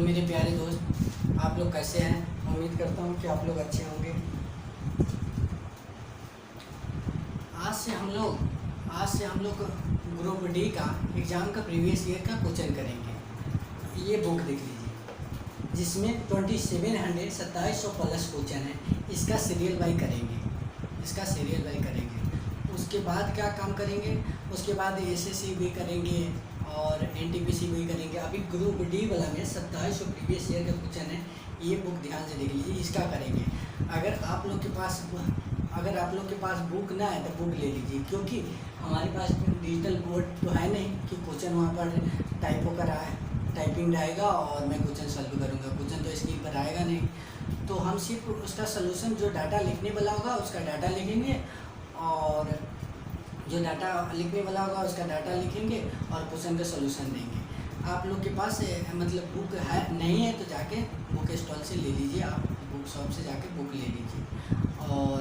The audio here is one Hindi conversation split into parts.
मेरे प्यारे दोस्त, आप लोग कैसे हैं? उम्मीद करता हूँ कि आप लोग अच्छे होंगे। आज से हम लोग ग्रुप डी का एग्ज़ाम का प्रीवियस ईयर का क्वेश्चन करेंगे। ये बुक देख लीजिए, जिसमें 2700 प्लस क्वेश्चन है। इसका सीरियल बाई करेंगे। उसके बाद क्या काम करेंगे? उसके बाद एसएससी भी करेंगे और एनटीपीसी भी करेंगे। अभी ग्रुप डी वाला में 2700 प्रीवियस ईयर का क्वेश्चन है। ये बुक ध्यान से देख लीजिए, इसका करेंगे। अगर आप लोग के पास बुक ना है तो बुक ले लीजिए, क्योंकि हमारे पास डिजिटल बोर्ड तो है नहीं कि क्वेश्चन वहाँ पर टाइपिंग रहेगा और मैं क्वेश्चन सॉल्व करूँगा। क्वेश्चन तो स्क्रीन पर आएगा नहीं, तो हम सिर्फ उसका सलूशन जो डाटा लिखने वाला होगा उसका डाटा लिखेंगे, और जो डाटा लिखने वाला होगा उसका डाटा लिखेंगे और क्वेश्चन का सलूशन देंगे। आप लोग के पास मतलब बुक है नहीं है तो जाके बुक स्टॉल से ले लीजिए, आप बुक शॉप से जाके बुक ले लीजिए। और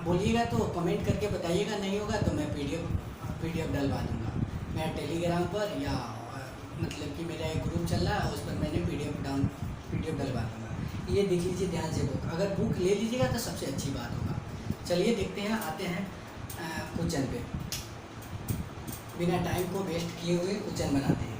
बोलिएगा तो कमेंट करके बताइएगा, नहीं होगा तो मैं पीडीएफ डलवा दूँगा। मैं टेलीग्राम पर या मतलब कि मेरा एक ग्रुप चल रहा है, उस पर मैंने पीडीएफ डलवा दूँगा। ये देख लीजिए ध्यान से बुक। अगर बुक ले लीजिएगा तो सबसे अच्छी बात होगा। चलिए देखते हैं, आते हैं क्वेश्चन पे। बिना टाइम को वेस्ट किए हुए क्वेश्चन बनाते हैं।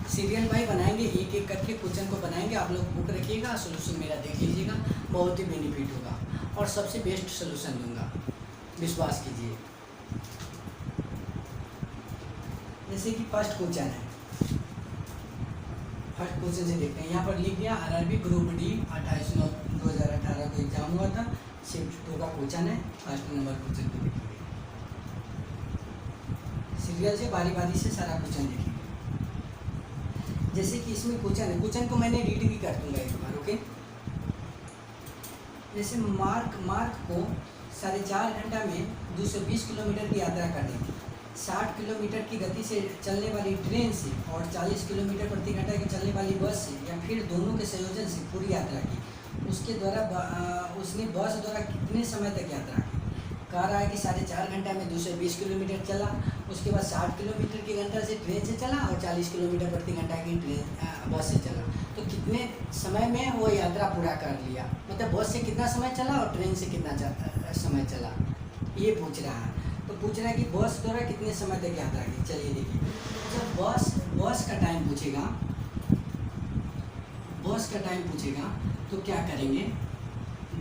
सीरियल बाई बनाएंगे, एक एक करके क्वेश्चन को बनाएंगे। आप लोग बुक रखिएगा, सोल्यूशन मेरा देख लीजिएगा, बहुत ही बेनिफिट होगा और सबसे बेस्ट सोल्यूशन दूंगा, विश्वास कीजिए। जैसे कि फर्स्ट क्वेश्चन है, फर्स्ट क्वेश्चन से देखते हैं। यहाँ पर लिख दिया आरआरबी ग्रुप डी 28/9/2018 को एग्जाम हुआ था। शिफ्ट 2 का क्वेश्चन है। फर्स्ट नंबर क्वेश्चन को देखिए, सीरियल से बारी से सारा क्वेश्चन देखिए। जैसे कि इसमें क्वेश्चन है, क्वेश्चन को मैंने रीड भी कर दूंगा एक बार, ओके। जैसे मार्क को 4.5 घंटा में 220 किलोमीटर की यात्रा करनी थी। 60 किलोमीटर की गति से चलने वाली ट्रेन से और 40 किलोमीटर प्रति घंटा की चलने वाली बस से, या फिर दोनों के संयोजन से पूरी यात्रा की। उसने बस द्वारा कितने समय तक यात्रा की? कह रहा है कि 4.5 घंटा में 220 किलोमीटर चला, उसके बाद 60 किलोमीटर की घंटा से ट्रेन से चला और 40 किलोमीटर प्रति घंटा की बस से चला। तो कितने समय में वो यात्रा पूरा कर लिया? मतलब बस से कितना समय चला और ट्रेन से कितना समय चला, ये पूछ रहा है। तो पूछ रहा है कि बस द्वारा कितने समय तक यात्रा की। चलिए देखिए, जब बस का टाइम पूछेगा तो क्या करेंगे?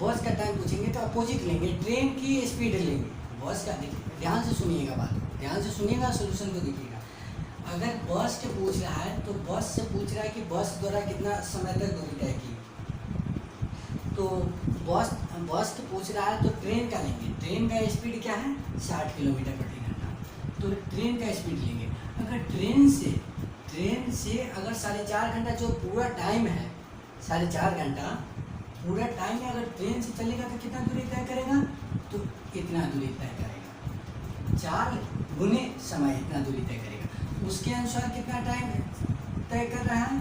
बस का टाइम पूछेंगे तो अपोजिट लेंगे, ट्रेन की स्पीड लेंगे। बस का देखिए, ध्यान से सुनिएगा बात, ध्यान से सुनिएगा, सोल्यूशन को देखिएगा। अगर बस के पूछ रहा है तो बस से पूछ रहा है कि बस द्वारा कितना समय तक दूरी तय की। तो बस के पूछ रहा है तो ट्रेन का लेंगे। ट्रेन का स्पीड क्या है? 60 किलोमीटर प्रति घंटा, तो ट्रेन का स्पीड लेंगे। अगर ट्रेन से अगर 4.5 घंटा जो पूरा टाइम है, 4.5 घंटा पूरा टाइम में अगर ट्रेन से चलेगा तो कितना दूरी तय करेगा? तो इतना दूरी तय करेगा, 4 गुने समय इतना दूरी तय करेगा। उसके अनुसार कितना टाइम तय कर रहा है?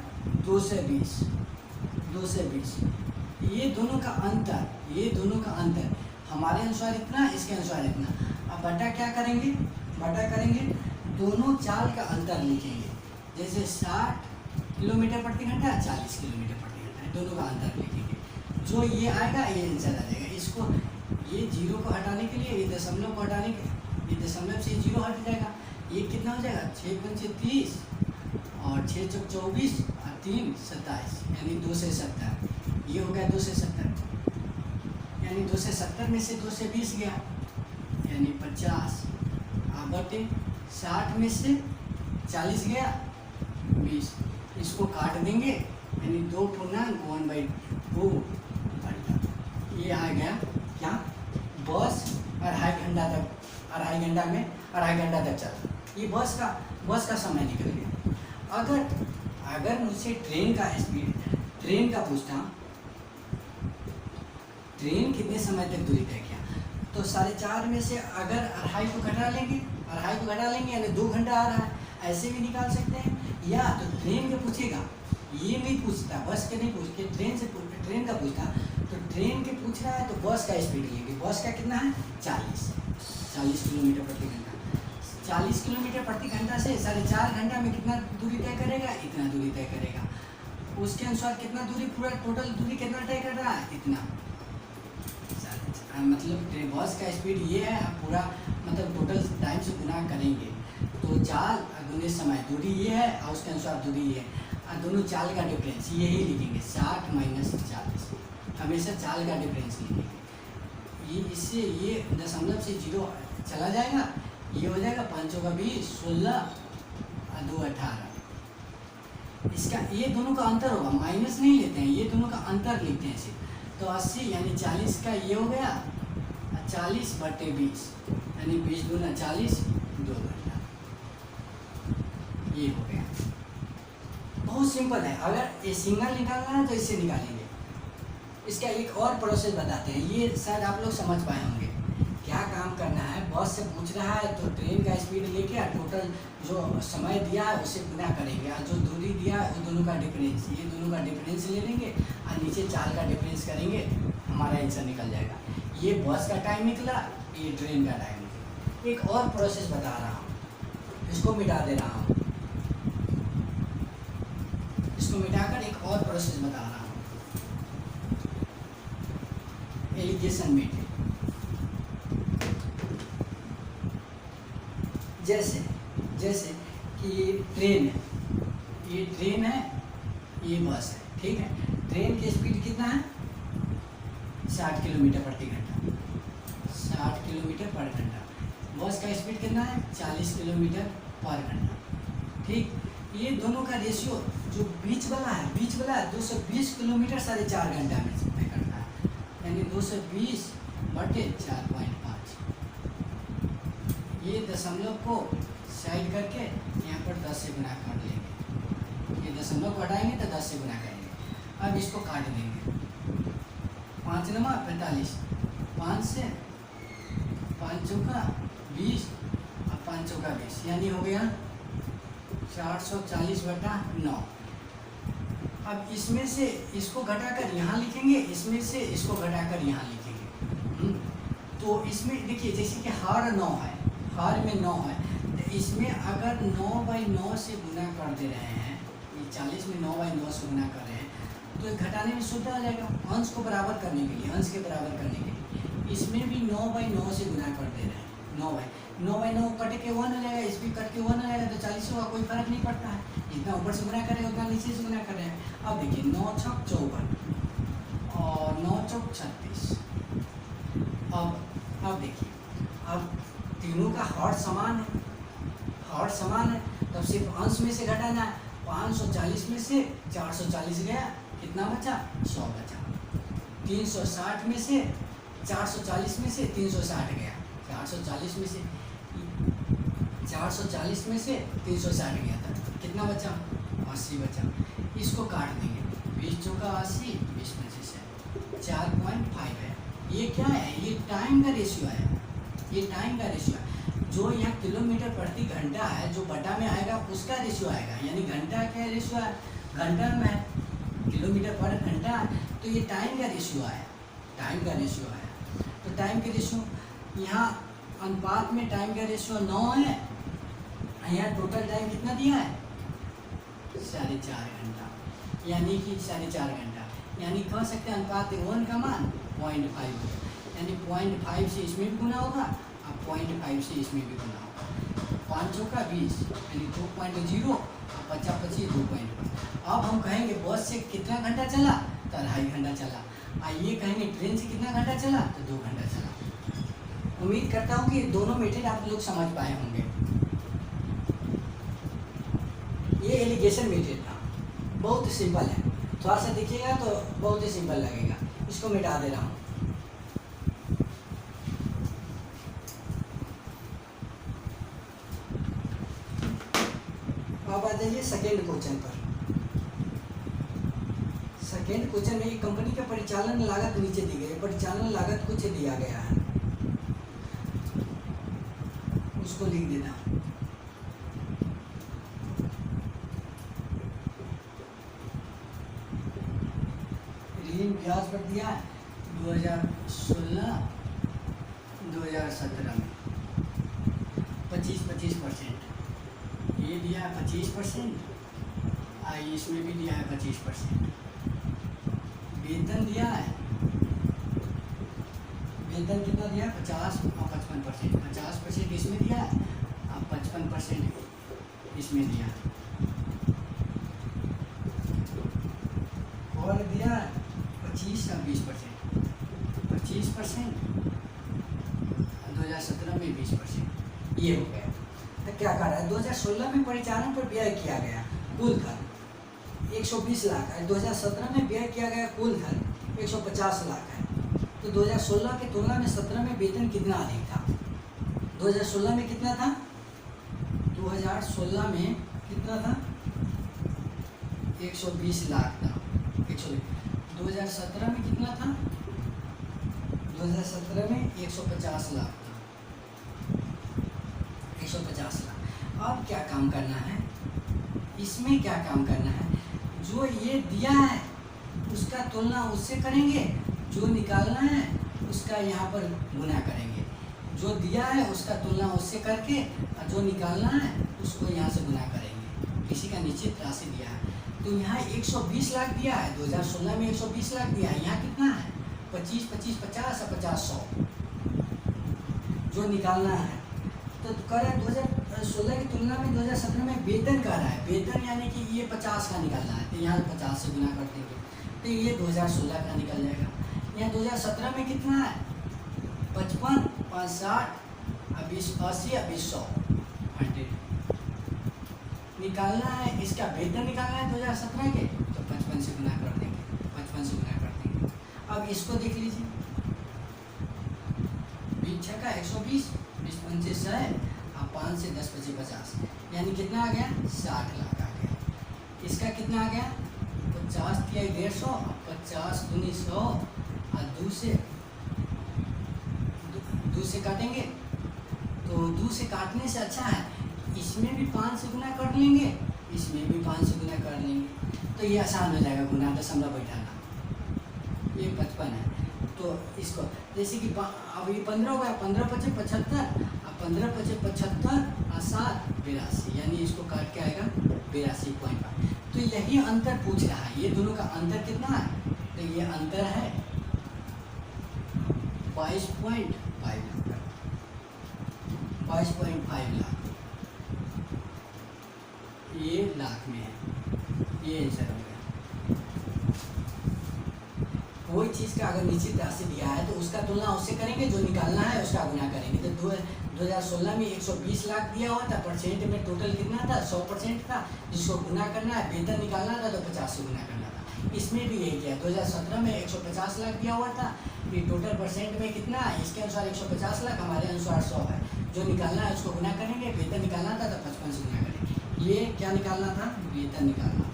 2 से 20। ये दोनों का अंतर हमारे अनुसार इतना, इसके अनुसार इतना। अब बटा क्या करेंगे? दोनों चाल का अंतर लिखेंगे। जैसे 60 किलोमीटर प्रति घंटा, 40 किलोमीटर प्रति घंटा, दोनों का अंतर लिखेंगे। जो ये आएगा ये आंसर आ जाएगा। इसको ये 0 को हटाने के लिए, ये दशमलव को हटाने के लिए, ये दशमलव से 0 हट जाएगा। ये कितना हो जाएगा? 6 पंचे 30 और 6 चौक 24 और 3 27, यानी 2 से 70। ये हो गया 2 से 70, यानी 2 से 70 में से 2 से 20 गया, यानी 50। बटे 60 में से 40 गया, 20। इसको काट देंगे, यानी 2/1/2। ये आ गया क्या? बस 2.5 घंटा तक चला। ये बस का समय निकल गया। अगर मुझसे ट्रेन का पूछता, ट्रेन कितने समय तक दूरी तय किया, तो 4.5 में से अगर 2.5 को घटा लेंगे, यानी 2 घंटा आ रहा है। ऐसे भी निकाल सकते हैं। या तो ट्रेन का पूछेगा, ये नहीं पूछता, बस के नहीं पूछ के ट्रेन का पूछता, तो ट्रेन के पूछ रहा है तो बस का स्पीड लेंगे। बस का कितना है? 40 किलोमीटर प्रति घंटा। 40 किलोमीटर प्रति घंटा से 4.5 घंटा में कितना दूरी तय करेगा? इतना दूरी तय करेगा। उसके अनुसार कितना दूरी, पूरा टोटल दूरी कितना तय कर रहा है, इतना। मतलब बस का स्पीड ये है, आप पूरा मतलब टोटल टाइम से गुना करेंगे तो चाल गुने समय, दूरी ये है और उसके अनुसार दूरी ये है, और दोनों चाल का डिफरेंस यही लिखेंगे 60 माइनस 40, हमेशा चाल का डिफरेंस लिखेंगे। ये इससे ये दशमलव से 0 चला जाएगा, ये हो जाएगा 5 का 20, 16 और 2 18। इसका ये दोनों का अंतर होगा, माइनस नहीं लेते हैं, ये दोनों का अंतर लिखते हैं सिर्फ। तो 80 यानी 40 का ये हो गया 40/20 यानी 20 दूना 40, 2 घंटा, ये हो गया। बहुत सिंपल है। अगर ये सिंगल निकालना है तो इससे निकालेंगे। इसका एक और प्रोसेस बताते हैं, ये शायद आप लोग समझ पाए होंगे। क्या काम करना है, बस से पूछ रहा है तो ट्रेन का स्पीड लेके टोटल जो समय दिया है उससे गुना करेंगे, और जो दूरी दिया है वो दोनों का डिफरेंस, ये दोनों का डिफरेंस ले लेंगे और नीचे चाल का डिफरेंस करेंगे, हमारा आंसर निकल जाएगा। ये बस का टाइम निकला, ये ट्रेन का टाइम निकला। एक और प्रोसेस बता रहा हूँ, इसको मिटा दे रहा हूँ, इसको मिटाकर एक और प्रोसेस बता रहा हूँ, एलिगेशन मेथड। जैसे जैसे कि ट्रेन है, ये ट्रेन है, ये बस है, ठीक है। ट्रेन की स्पीड कितना है, 60 किलोमीटर प्रति घंटा, 60 किलोमीटर पर घंटा। बस का स्पीड कितना है, 40 किलोमीटर पर घंटा, ठीक। ये दोनों का रेशियो जो बीच वाला है 220 किलोमीटर 4.5 घंटा में तय करता है, यानी 220/4.5। ये दशमलव को साइड करके यहाँ पर 10 से गुना कर लेंगे, ये दशमलव को हटाएंगे तो 10 से गुना करेंगे। अब इसको काट देंगे, 5 × 45, 5 से 5 चौका 20 और 5 चौका 20, यानी हो गया 440/9। अब इसमें से इसको घटाकर यहाँ लिखेंगे, इसमें से इसको घटाकर यहाँ लिखेंगे। तो इसमें देखिए जैसे कि हर 9 है, हर में 9 है, तो इसमें अगर 9/9 से गुना कर दे रहे हैं, ये 40 में 9/9 से गुना कर रहे हैं, तो घटाने में सुविधा आ जाएगा, अंश को बराबर करने के लिए, अंश के बराबर करने के लिए। इसमें भी 9/9 से गुना कर दे रहे हैं, 9/9 कट के 1 हो जाएगा, इस भी कट के 1 हो जाएगा, तो 40 होगा, कोई फर्क नहीं पड़ता है, जितना ऊपर से गुना करें उतना नीचे से गुना कर रहे हैं। अब देखिए 9 × 6 = 54 और 9 × 4 = 36। अब देखिए, अब तीनों का हर समान है, हर समान है, तब सिर्फ अंश में से घटाना है। 540 में से 440 गया, कितना बचा, 100 बचा। 360 में से 440 में से 360 गया, 440 में से 360 गया था, कितना बचा, 80 बचा। इसको काट देंगे, 20 चौका 80, 20 25 है, 4.5 है। ये क्या है, ये टाइम का रेशियो है, ये टाइम का रेशियो है। जो यहाँ किलोमीटर प्रति घंटा है, जो बटा में आएगा उसका रेशियो आएगा, यानी घंटा का रेशियो है, घंटा में है, किलोमीटर पर घंटा, तो ये टाइम का रेशियो आया, टाइम का रेशियो आया। तो टाइम के रेशियो यहाँ अनुपात में टाइम का रेशियो 9 है, यहाँ टोटल टाइम कितना दिया है, 4.5 घंटा, यानी कि 4.5 घंटा, यानी कह सकते हैं अनुपात 1 का मान 0.5, यानी 0.5 से इसमें भी गुना होगा और 0.5 से इसमें भी गुना होगा। 5 चौका 20 यानी 2.0 और 50 25 2.5। अब हम कहेंगे बस से कितना घंटा चला, तो 2.5 घंटा चला, और ये कहेंगे ट्रेन से कितना घंटा चला, तो 2 घंटा चला। उम्मीद करता हूँ कि दोनों मेथड आप लोग समझ पाए होंगे। ये एलिगेशन मेथड था, बहुत सिंपल है, थोड़ा सा देखिएगा तो बहुत ही सिंपल लगेगा। इसको मिटा दे रहा हूँ। अब आ जाइए सेकेंड क्वेश्चन पर। सेकेंड क्वेश्चन में एक कंपनी का परिचालन लागत नीचे दी गई है, परिचालन लागत कुछ दिया गया है, उसको लिख देना। ऋण ब्याज पर दिया 2016 2017 में 25% ये दिया 25% इसमें भी दिया है 25%। वेतन दिया है, वेतन कितना दिया है 50 और 55%। 50% इसमें दिया है और 55% इसमें दिया है। और दिया है 25 और 20%। 25% 2017 में 20%, ये हो गया। तो क्या कर रहा है, 2016 में परिचालन पर व्यय किया गया कुल खर्च 120 लाख है, 2017 में व्यय किया गया कुल खर्च 150 लाख है। तो 2016 की तुलना में 17 में वेतन कितना अधिक था? 2016 में कितना था? 2016 में कितना था? 120 लाख था। 2017 में कितना था? 2017 में 150 लाख था। 150 लाख। अब क्या काम करना है इसमें, क्या काम करना है? जो ये दिया है उसका तुलना उससे करेंगे, जो निकालना है उसका यहाँ पर गुना करेंगे। जो दिया है उसका तुलना उससे करके और जो निकालना है उसको यहाँ से गुना करेंगे। किसी का निश्चित राशि दिया है तो यहाँ 120 लाख दिया है, 2016 में 120 लाख दिया है। यहाँ कितना है? 25, 25, 50 और 50, 100 जो निकालना है। तो कह रहा है 2016 की तुलना में 2017 में वेतन कह रहा है। वेतन यानी कि ये 50 का निकालना है तो यहाँ 50 से गुना कर देंगे तो ये 2016 का निकल जाएगा। यहाँ 2017 में कितना है? 55, 5, 60, 20, 80, 20, 100 निकालना है। इसका वेतन निकालना है 2017 के तो 55 से गुना कर देंगे, 55 से गुना कर देंगे। अब इसको देख लीजिए, 20 छक्का 120, 20 पंचे 100 और 5 से 10 पचे 50, यानी कितना आ गया? 60 लाख आ गया। इसका कितना आ गया? 50 किया 150, 50 दूनी 100 और 2 से काटेंगे तो 2 से काटने से अच्छा है इसमें भी 5 से गुना कर लेंगे, इसमें भी 5 से गुना कर लेंगे तो ये आसान हो जाएगा गुना दशमलव बैठाना। ये 55 है तो इसको जैसे कि अब ये 15 हो गया, 15 पचे 75 और 15 पचे 75 और 7 82, यानी इसको काट के आएगा 82.5। तो यही अंतर पूछ रहा है, ये दोनों का अंतर कितना है? तो ये अंतर है 22.5 लाख, 22.5 लाख, ये लाख में है। ये आंसर हो गया। कोई चीज़ का अगर निश्चित राशि दिया है तो उसका तुलना उससे करेंगे, जो निकालना है उसका गुना करेंगे। तो 2016 में 120 लाख दिया हुआ था, परसेंट में टोटल कितना था? 100% था, जिसको गुना करना है, वेतन निकालना था तो 50 से गुना करना था। इसमें भी यही किया। 2017 में 150 लाख दिया हुआ था, ये टोटल परसेंट में कितना है? इसके अनुसार 150 लाख, हमारे अनुसार 100 है। जो निकालना है उसको गुना करेंगे, वेतन निकालना था तो 55 से गुना करेंगे। ये क्या निकालना था? वेतन निकालना था।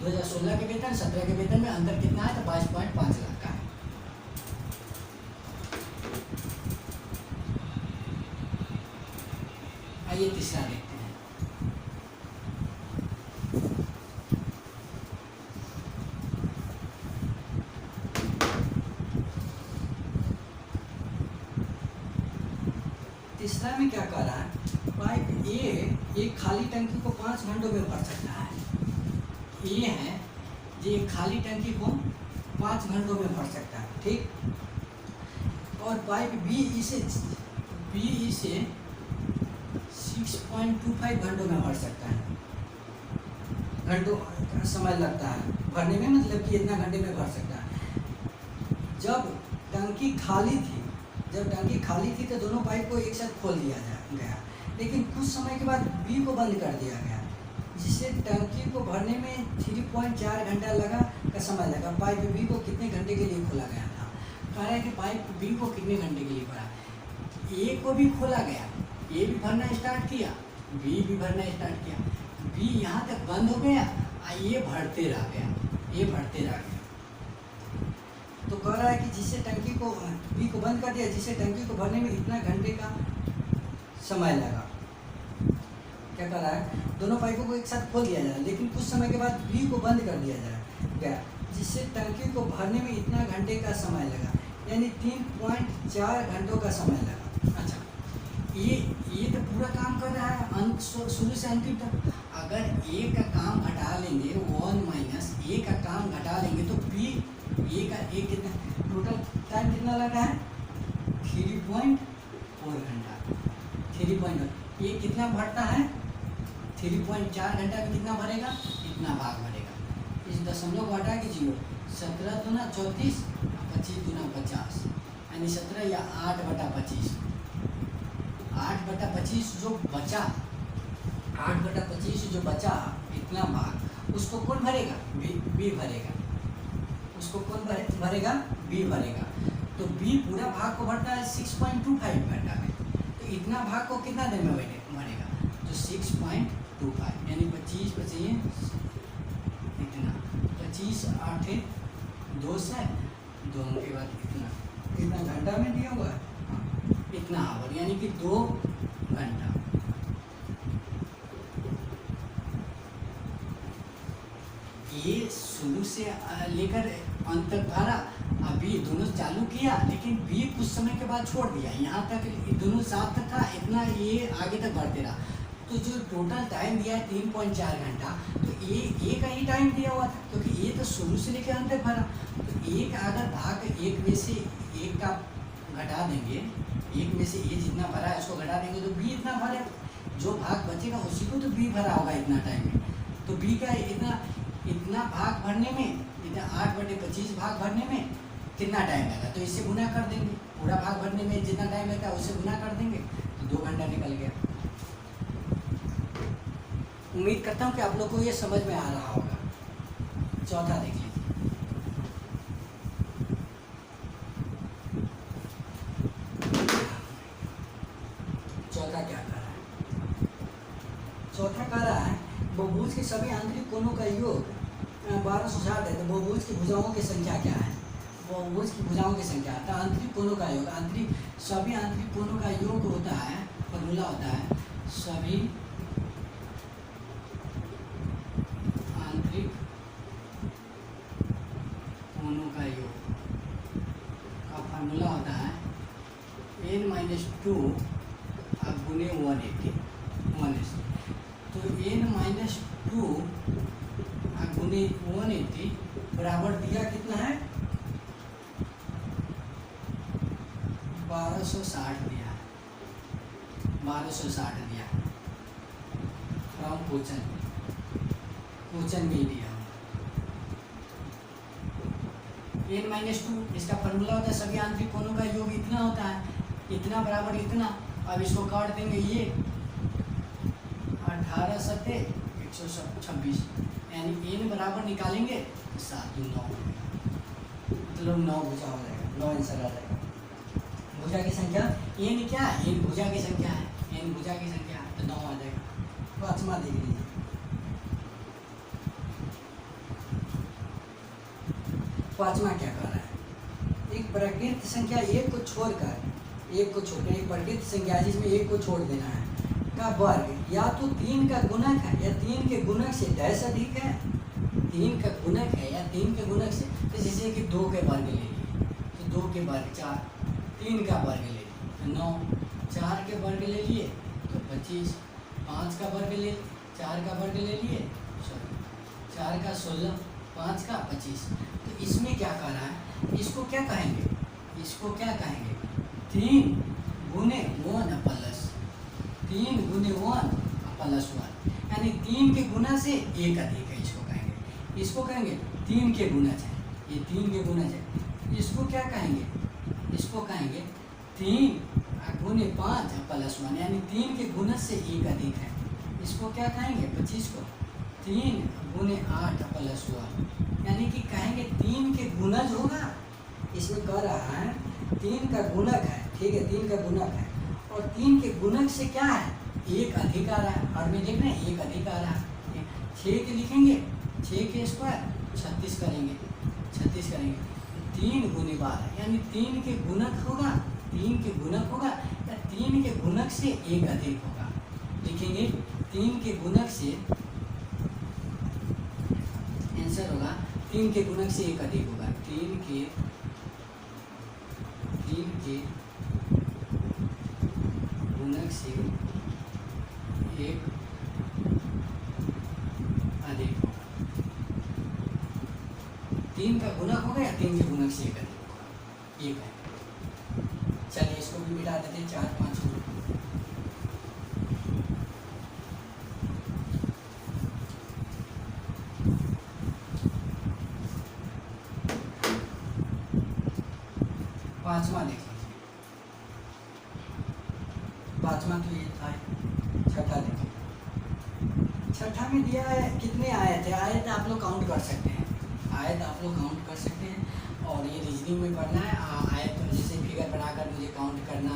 2016 के वेतन 17 के वेतन में अंतर कितना है? तो 22.5 लाख का है। आइए तीसरा देखते हैं। तीसरा में क्या कह रहा है? पाइप ए एक खाली टंकी को 5 घंटों में भर सकता है। ये है ये खाली टंकी को 5 घंटों में भर सकता है, ठीक। और पाइप बी इसे 6.25 घंटों में भर सकता है। घंटों का समय लगता है भरने में, मतलब कि इतना घंटे में भर सकता है। जब टंकी खाली थी तो दोनों पाइप को एक साथ खोल दिया गया, लेकिन कुछ समय के बाद बी को बंद कर दिया गया, जिससे टंकी को भरने में 3.4 घंटा का समय लगा। पाइप बी को कितने घंटे के लिए खोला गया था? कह रहा है कि पाइप बी को कितने घंटे के लिए भरा? ए को भी खोला गया, ए भी भरना स्टार्ट किया, बी भी भरना स्टार्ट किया। बी यहाँ तक बंद हो गया और ये भरते रह गया। तो कह रहा है कि जिससे टंकी को बी को बंद कर दिया, जिससे टंकी को भरने में इतना घंटे का समय लगा। क्या कर रहा है? दोनों पाइपों को एक साथ खोल दिया जा रहा है, लेकिन कुछ समय के बाद बी को बंद कर दिया गया, जिससे टंकी को भरने में इतना घंटे का समय लगा, यानी 3.4 घंटों का समय लगा। अच्छा, ये तो पूरा काम कर रहा है शुरू से अंतिम तक। अगर ए का काम घटा लेंगे 1 माइनस ए का काम घटा लेंगे तो बी ए का ए कितना टोटल टाइम कितना लग रहा है 3.4 घंटा 3. ये कितना भरता है 3.4 घंटा में कितना भरेगा इतना भाग भरेगा। इस दशमलव को हटा के 0 17 दूना 34 25 दूना 50 यानी 17 या 8/25 8/25 जो बचा 8/25 जो बचा इतना भाग उसको कौन भरेगा बी भरेगा। उसको कौन भरेगा बी भरेगा। तो बी पूरा भाग को भरता है 6.25 घंटा में। तो इतना भाग को कितना देर में भरेगा तो 6.25 यानी 25 बचिए इतना 25 8 2 से 2 के बाद इतना घंटा में दिया हुआ है इतना आवर यानी कि 2 घंटा। ये शुरू से लेकर अंत तक भरा। अभी दोनों चालू किया लेकिन बी कुछ समय के बाद छोड़ दिया। यहाँ तक दोनों साथ तक था इतना ये आगे तक बढ़ते रहा। तो जो टोटल टाइम दिया है 3.4 घंटा तो ए का ही टाइम दिया हुआ था क्योंकि ये तो शुरू से लेकर अंत तक भरा। तो एक अगर भाग एक में से एक का घटा देंगे एक में से ये जितना भरा है उसको घटा देंगे तो बी इतना भरा। जो भाग बचेगा उसी को तो बी भरा होगा इतना टाइम में। तो बी का इतना भाग भरने में इतना 8/25 भाग भरने में कितना टाइम लगा तो इससे गुना कर देंगे। पूरा भाग भरने में जितना टाइम लगता है उससे गुना कर देंगे तो 2 घंटा निकल गया। उम्मीद करता हूँ कि आप लोग को ये समझ में आ रहा होगा। चौथा देख लीजिए। चौथा क्या कर रहा है चौथा कह रहा है बहुभुज के सभी आंतरिक कोणों का योग 1260 है। तो बहुभुज की भुजाओं की संख्या क्या है बहुभुज की भुजाओं की संख्या तो आंतरिक कोणों का योग सभी आंतरिक कोणों का योग होता है फॉर्मूला होता है सभी आंतरिक कोणों का योग का फॉर्मूला होता है n-2 गुने 180 तो n-2 गुने 180 बराबर दिया कितना है 1260 दिया है 1260 दिया फ्रॉम क्वेश्चन में दिया n-2 इसका फॉर्मूला होता है सभी आंतरिक कोणों का योग इतना होता है इतना बराबर इतना। अब इसको काट देंगे ये 18 सत्ते 126 यानी n बराबर निकालेंगे 7 2 9 मतलब 9 भुजा हो जाएगा 9 आंसर आ जाएगा। भुजा की संख्या n क्या है n भुजा की संख्या है n भुजा की संख्या है तो 9 आ जाएगा। पांचवा देख लीजिए। पांचवा क्या कर रहा है एक प्राकृत संख्या एक को छोड़कर एक प्राकृत संख्या जिसमें एक को छोड़ देना है का वर्ग या तो 3 का गुणक है या 3 के गुणक से डैश अधिक है 3 का गुणक है या 3 के गुणक से तो जैसे कि 2 के वर्ग ले लिए तो 2 के वर्ग 4 3 का वर्ग ले लिए तो 9 4 के वर्ग ले लिए तो 25 5 का वर्ग ले 4 का वर्ग ले लिए 4 का 16 5 का 25। तो इसमें क्या कर रहा है इसको क्या कहेंगे 3 गुने 1 प्लस 3 गुने 1 प्लस 1 यानी 3 के गुना से एक अधिक है। इसको कहेंगे 3 के गुणज है ये 3 के गुणज है। इसको क्या कहेंगे 3 गुने 5 प्लस 1 यानी 3 के गुणज से एक अधिक है। इसको क्या कहेंगे 25 को 3 गुने 8 प्लस 1 यानी कि कहेंगे 3 के गुणज होगा। इसमें कह रहा है 3 का गुणक है ठीक है 3 का गुणक है और 3 के गुणक से क्या है एक अधिक आ रहा है और में देख रहे हैं एक अधिक आ रहा है 6 के लिखेंगे 6 के स्क्वायर 36 करेंगे 3 गुने 12 यानी 3 के गुणक होगा या 3 के गुणक से एक अधिक होगा। लिखेंगे 3 के गुणक से आंसर होगा 3 के गुणक से एक अधिक होगा 3 के गुणक से एक 3 का गुणक होगा या 3 के गुणक से 1 अधिक होगा, 1 है। चलिए इसको भी मिटा देते हैं, 4 5 पाँचवा देख लीजिए, पाँचवा तो ये था। छठा देखिए, छठा में दिया है कितने आयत है, आयत आप लोग काउंट कर सकते हैं, आयत आप लोग काउंट कर सकते हैं। और ये रीजनिंग में पढ़ना है, आयत जैसे फिगर बनाकर मुझे काउंट करना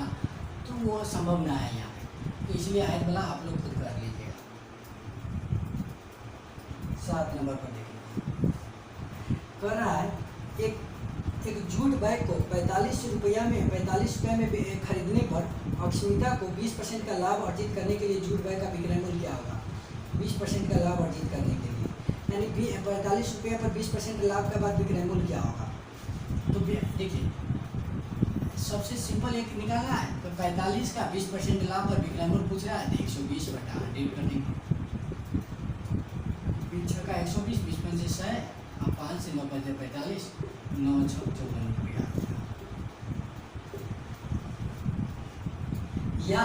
तो वो संभव ना है यहाँ पे, तो इसलिए आयत वाला आप लोग खुद कर लीजिएगा। 7 नंबर पर देखिए, कह रहा है एक जूट बैग को 45 रुपया में खरीदने पर अक्षमिता को 20% का लाभ अर्जित करने के लिए जूट बैग का विक्रय मूल्य क्या होगा। 20% का लाभ अर्जित करने के लिए, यानी 45 रुपया पर 20% लाभ के बाद विक्रय मूल्य क्या होगा। तो देखिए सबसे सिंपल एक निकालना है, तो 45 का 20% लाभ पर विक्रय मूल्य पूछ रहा है, तो 120 बटा 100 कर देंगे। 6 का 120, 20 पंचे 100, अब 5 से 9 पंचे 45, 9 54 रुपया। या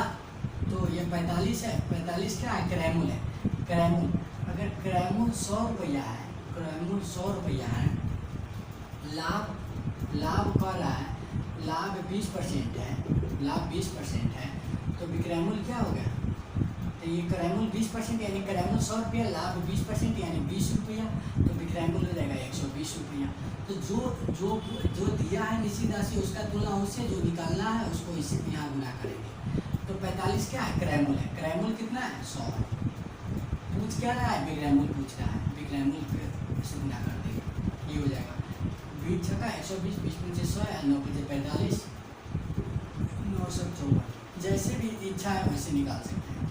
तो ये 45 है, 45 क्या है, क्रयमूल है। क्रयमूल अगर क्रयमूल 100 रुपया है, क्रयमूल 100 रुपया है, लाभ कर रहा है, लाभ 20% है, लाभ 20% है, तो विक्रयमूल क्या हो गया, तो ये क्रयमूल 20% यानी क्रयमूल 100 रुपया, लाभ 20% यानी 20 रुपया, तो विक्रयमूल हो जाएगा 120 रुपया। तो जो दिया है निश्चित राशि उसका तुलना उससे, जो निकालना है उसको इससे यहाँ गुना करेंगे। तो 45 क्या है, क्रयमूल है, क्रयमूल कितना है 100 है, पूछ क्या रहा है, विक्रयमूल पूछ रहा है, विक्रयमूल से गुना कर देंगे, ये हो जाएगा 20 छक्का 120, 20 पंचे 100, 9 पंचे 45, 954। जैसे भी इच्छा है वैसे निकाल सकते हैं,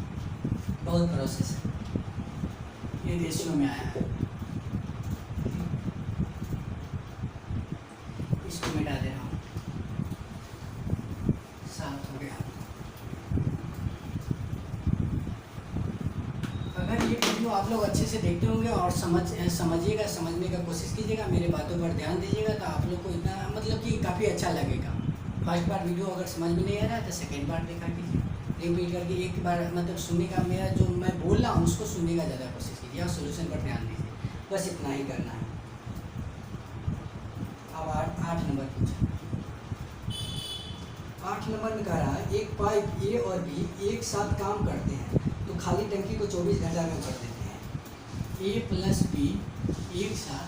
बहुत प्रोसेस है, ये रेशियो में आया है। इसको मिटा दे रहा हूँ, 7 हो गया। अगर ये वीडियो आप लोग अच्छे से देखते होंगे और समझिएगा, समझने का कोशिश कीजिएगा, मेरे बातों पर ध्यान दीजिएगा, तो आप लोग को इतना मतलब कि काफ़ी अच्छा लगेगा। फर्स्ट बार वीडियो अगर समझ में नहीं आ रहा है तो सेकेंड बार देखा कीजिए, रिपीट करके एक बार मतलब सुनने का, मेरा जो मैं बोल रहा हूँ उसको सुनने का ज़्यादा कोशिश कीजिए और सोल्यूशन पर ध्यान दीजिए, बस इतना ही करना है। अब 8 नंबर पूछा, 8 नंबर में कह रहा है एक पाइप ए और बी एक साथ काम करते हैं तो खाली टंकी को 24 घंटा में भर देते हैं। ए प्लस बी एक साथ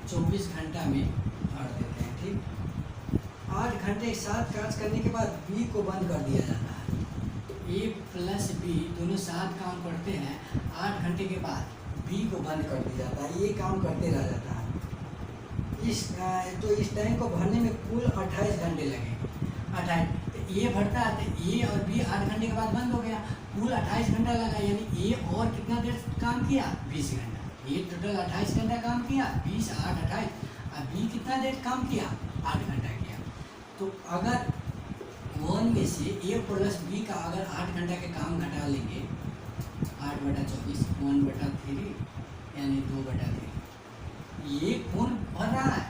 24 घंटा में भर देते हैं, ठीक। 8 घंटे साथ कार्य करने के बाद बी को बंद कर दिया जाता है। ए प्लस बी दोनों साथ काम करते हैं, 8 घंटे के बाद बी को बंद कर दिया जाता है, ये काम करते रह जाता है। इस टैंक को भरने में कुल 28 घंटे लगेंगे। 28 तो ए भरता है तो ए और बी 8 घंटे के बाद बंद हो गया, कुल 28 घंटा लगा, यानी ए और कितना देर काम किया, 20 घंटा। ए टोटल 28 घंटा काम किया, 20 8 28, और बी कितना देर काम किया, 8 घंटा किया। तो अगर 1 में से ए प्लस बी का अगर 8 घंटा के काम घटा लेंगे, 8 बटा 24, 1 बटा 3 यानी 2 बटा 3। ये कौन भर रहा है,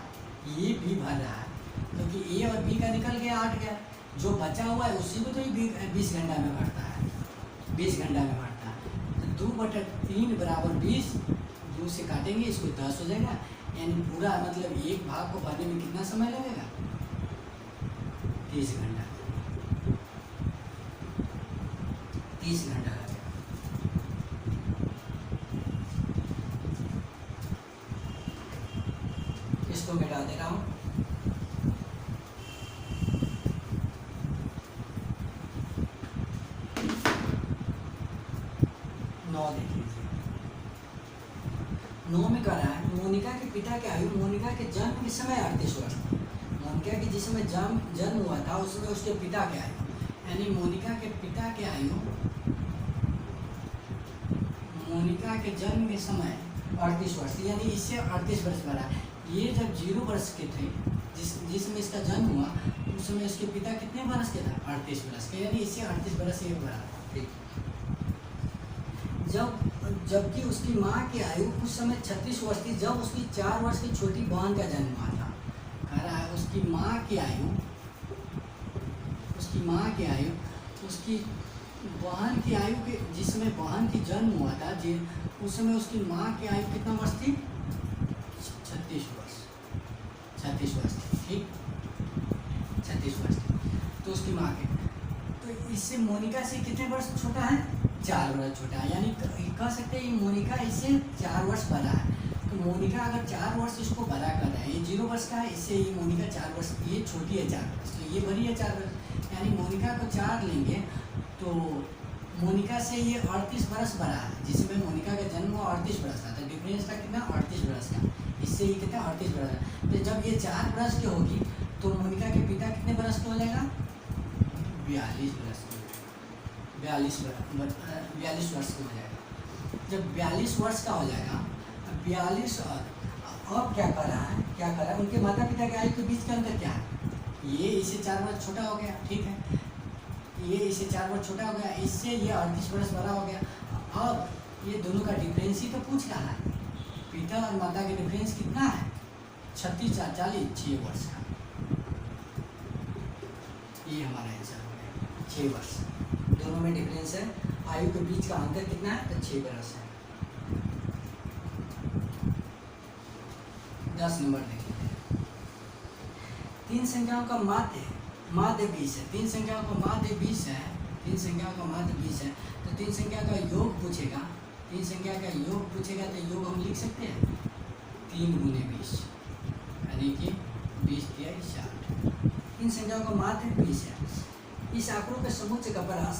ये भी भर रहा है, क्योंकि ए और बी का निकल गया 8 गया, जो बचा हुआ है उसी को तो ये 20 घंटा में भरता है, 20 घंटा में भरता है। तो 2 बटा 3 बराबर 20, 2 से काटेंगे इसको 10 हो जाएगा, यानी पूरा मतलब एक भाग को भरने में कितना समय लगेगा, 30 घंटा, 30 घंटा लगेगा। इसको मिटा दे रहा हूँ। देख लीजिए, 9 में कह रहा है मोनिका के पिता की आयु मोनिका के जन्म के समय 38 वर्ष। मोनिका की जिस समय जन्म हुआ था उस समय उसके पिता के आयु, यानी मोनिका के पिता के आयु मोनिका के जन्म के समय 38 वर्ष, यानी इससे 38 वर्ष बढ़ा है। ये जब 0 वर्ष के थे, जिसमें इसका जन्म हुआ उस समय इसके पिता कितने वर्ष के था, 38 वर्ष के, यानी इससे 38 वर्ष ये बढ़ा। ठीक, जबकि उसकी माँ की आयु उस समय 36 वर्ष थी जब उसकी 4 वर्ष की छोटी बहन का जन्म हुआ था। कह रहा है उसकी माँ की आयु उसकी बहन की आयु के जिस समय बहन की जन्म हुआ था उस समय उसकी माँ की आयु कितना वर्ष थी? 36 वर्ष थी। ठीक, 36 वर्ष थी। तो उसकी माँ के तो इससे मोनिका से कितने वर्ष छोटा है? 4 वर्ष छोटा है। यानी कह सकते हैं मोनिका इससे 4 वर्ष बड़ा है। तो मोनिका अगर 4 वर्ष इसको बड़ा कर रहा है, ये 0 वर्ष का है, इससे ये मोनिका 4 वर्ष, ये छोटी है 4 वर्ष, तो ये बड़ी है 4 वर्ष। यानी मोनिका को 4 लेंगे तो मोनिका से ये 38 वर्ष बड़ा है। जिसमें मोनिका का जन्म हुआ 38 वर्ष का, तो डिफरेंस था कितना? 38 वर्ष का। इससे ये कितना? 38 वर्ष का। तो जब ये 4 वर्ष की होगी तो मोनिका के पिता कितने वर्ष का हो जाएगा? 42 वर्ष का। 42 वर्ष का हो जाएगा। जब 42 वर्ष का हो जाएगा, 42 अब क्या कर रहा है? उनके माता पिता के आयु के बीच का अंतर क्या है? ये इससे 4 वर्ष छोटा हो गया, ठीक है, ये इससे 4 वर्ष छोटा हो गया, इससे ये 38 वर्ष बड़ा हो गया। अब ये दोनों का डिफरेंस ही तो पूछ रहा है। पिता और माता के डिफरेंस कितना है? 36 और 40, 6 वर्ष का। ये हमारा आंसर हो गया, 6 वर्ष। दोनों में डिफरेंस है, आयु के बीच का अंतर कितना है? तो 6 वर्ष है। 10 नंबर देखिए, 3 संख्याओं का माध्य 20 है। 3 संख्याओं का माध्य 20 है। 3 संख्याओं का माध्य 20 है, तो 3 संख्या का योग पूछेगा। 3 संख्या का योग पूछेगा तो योग हम लिख सकते हैं 3 गुने 20, यानी कि 20 दिया 60। 3 संख्याओं का माध्य 20 है। इस आंकड़ों के समुच्चय का परास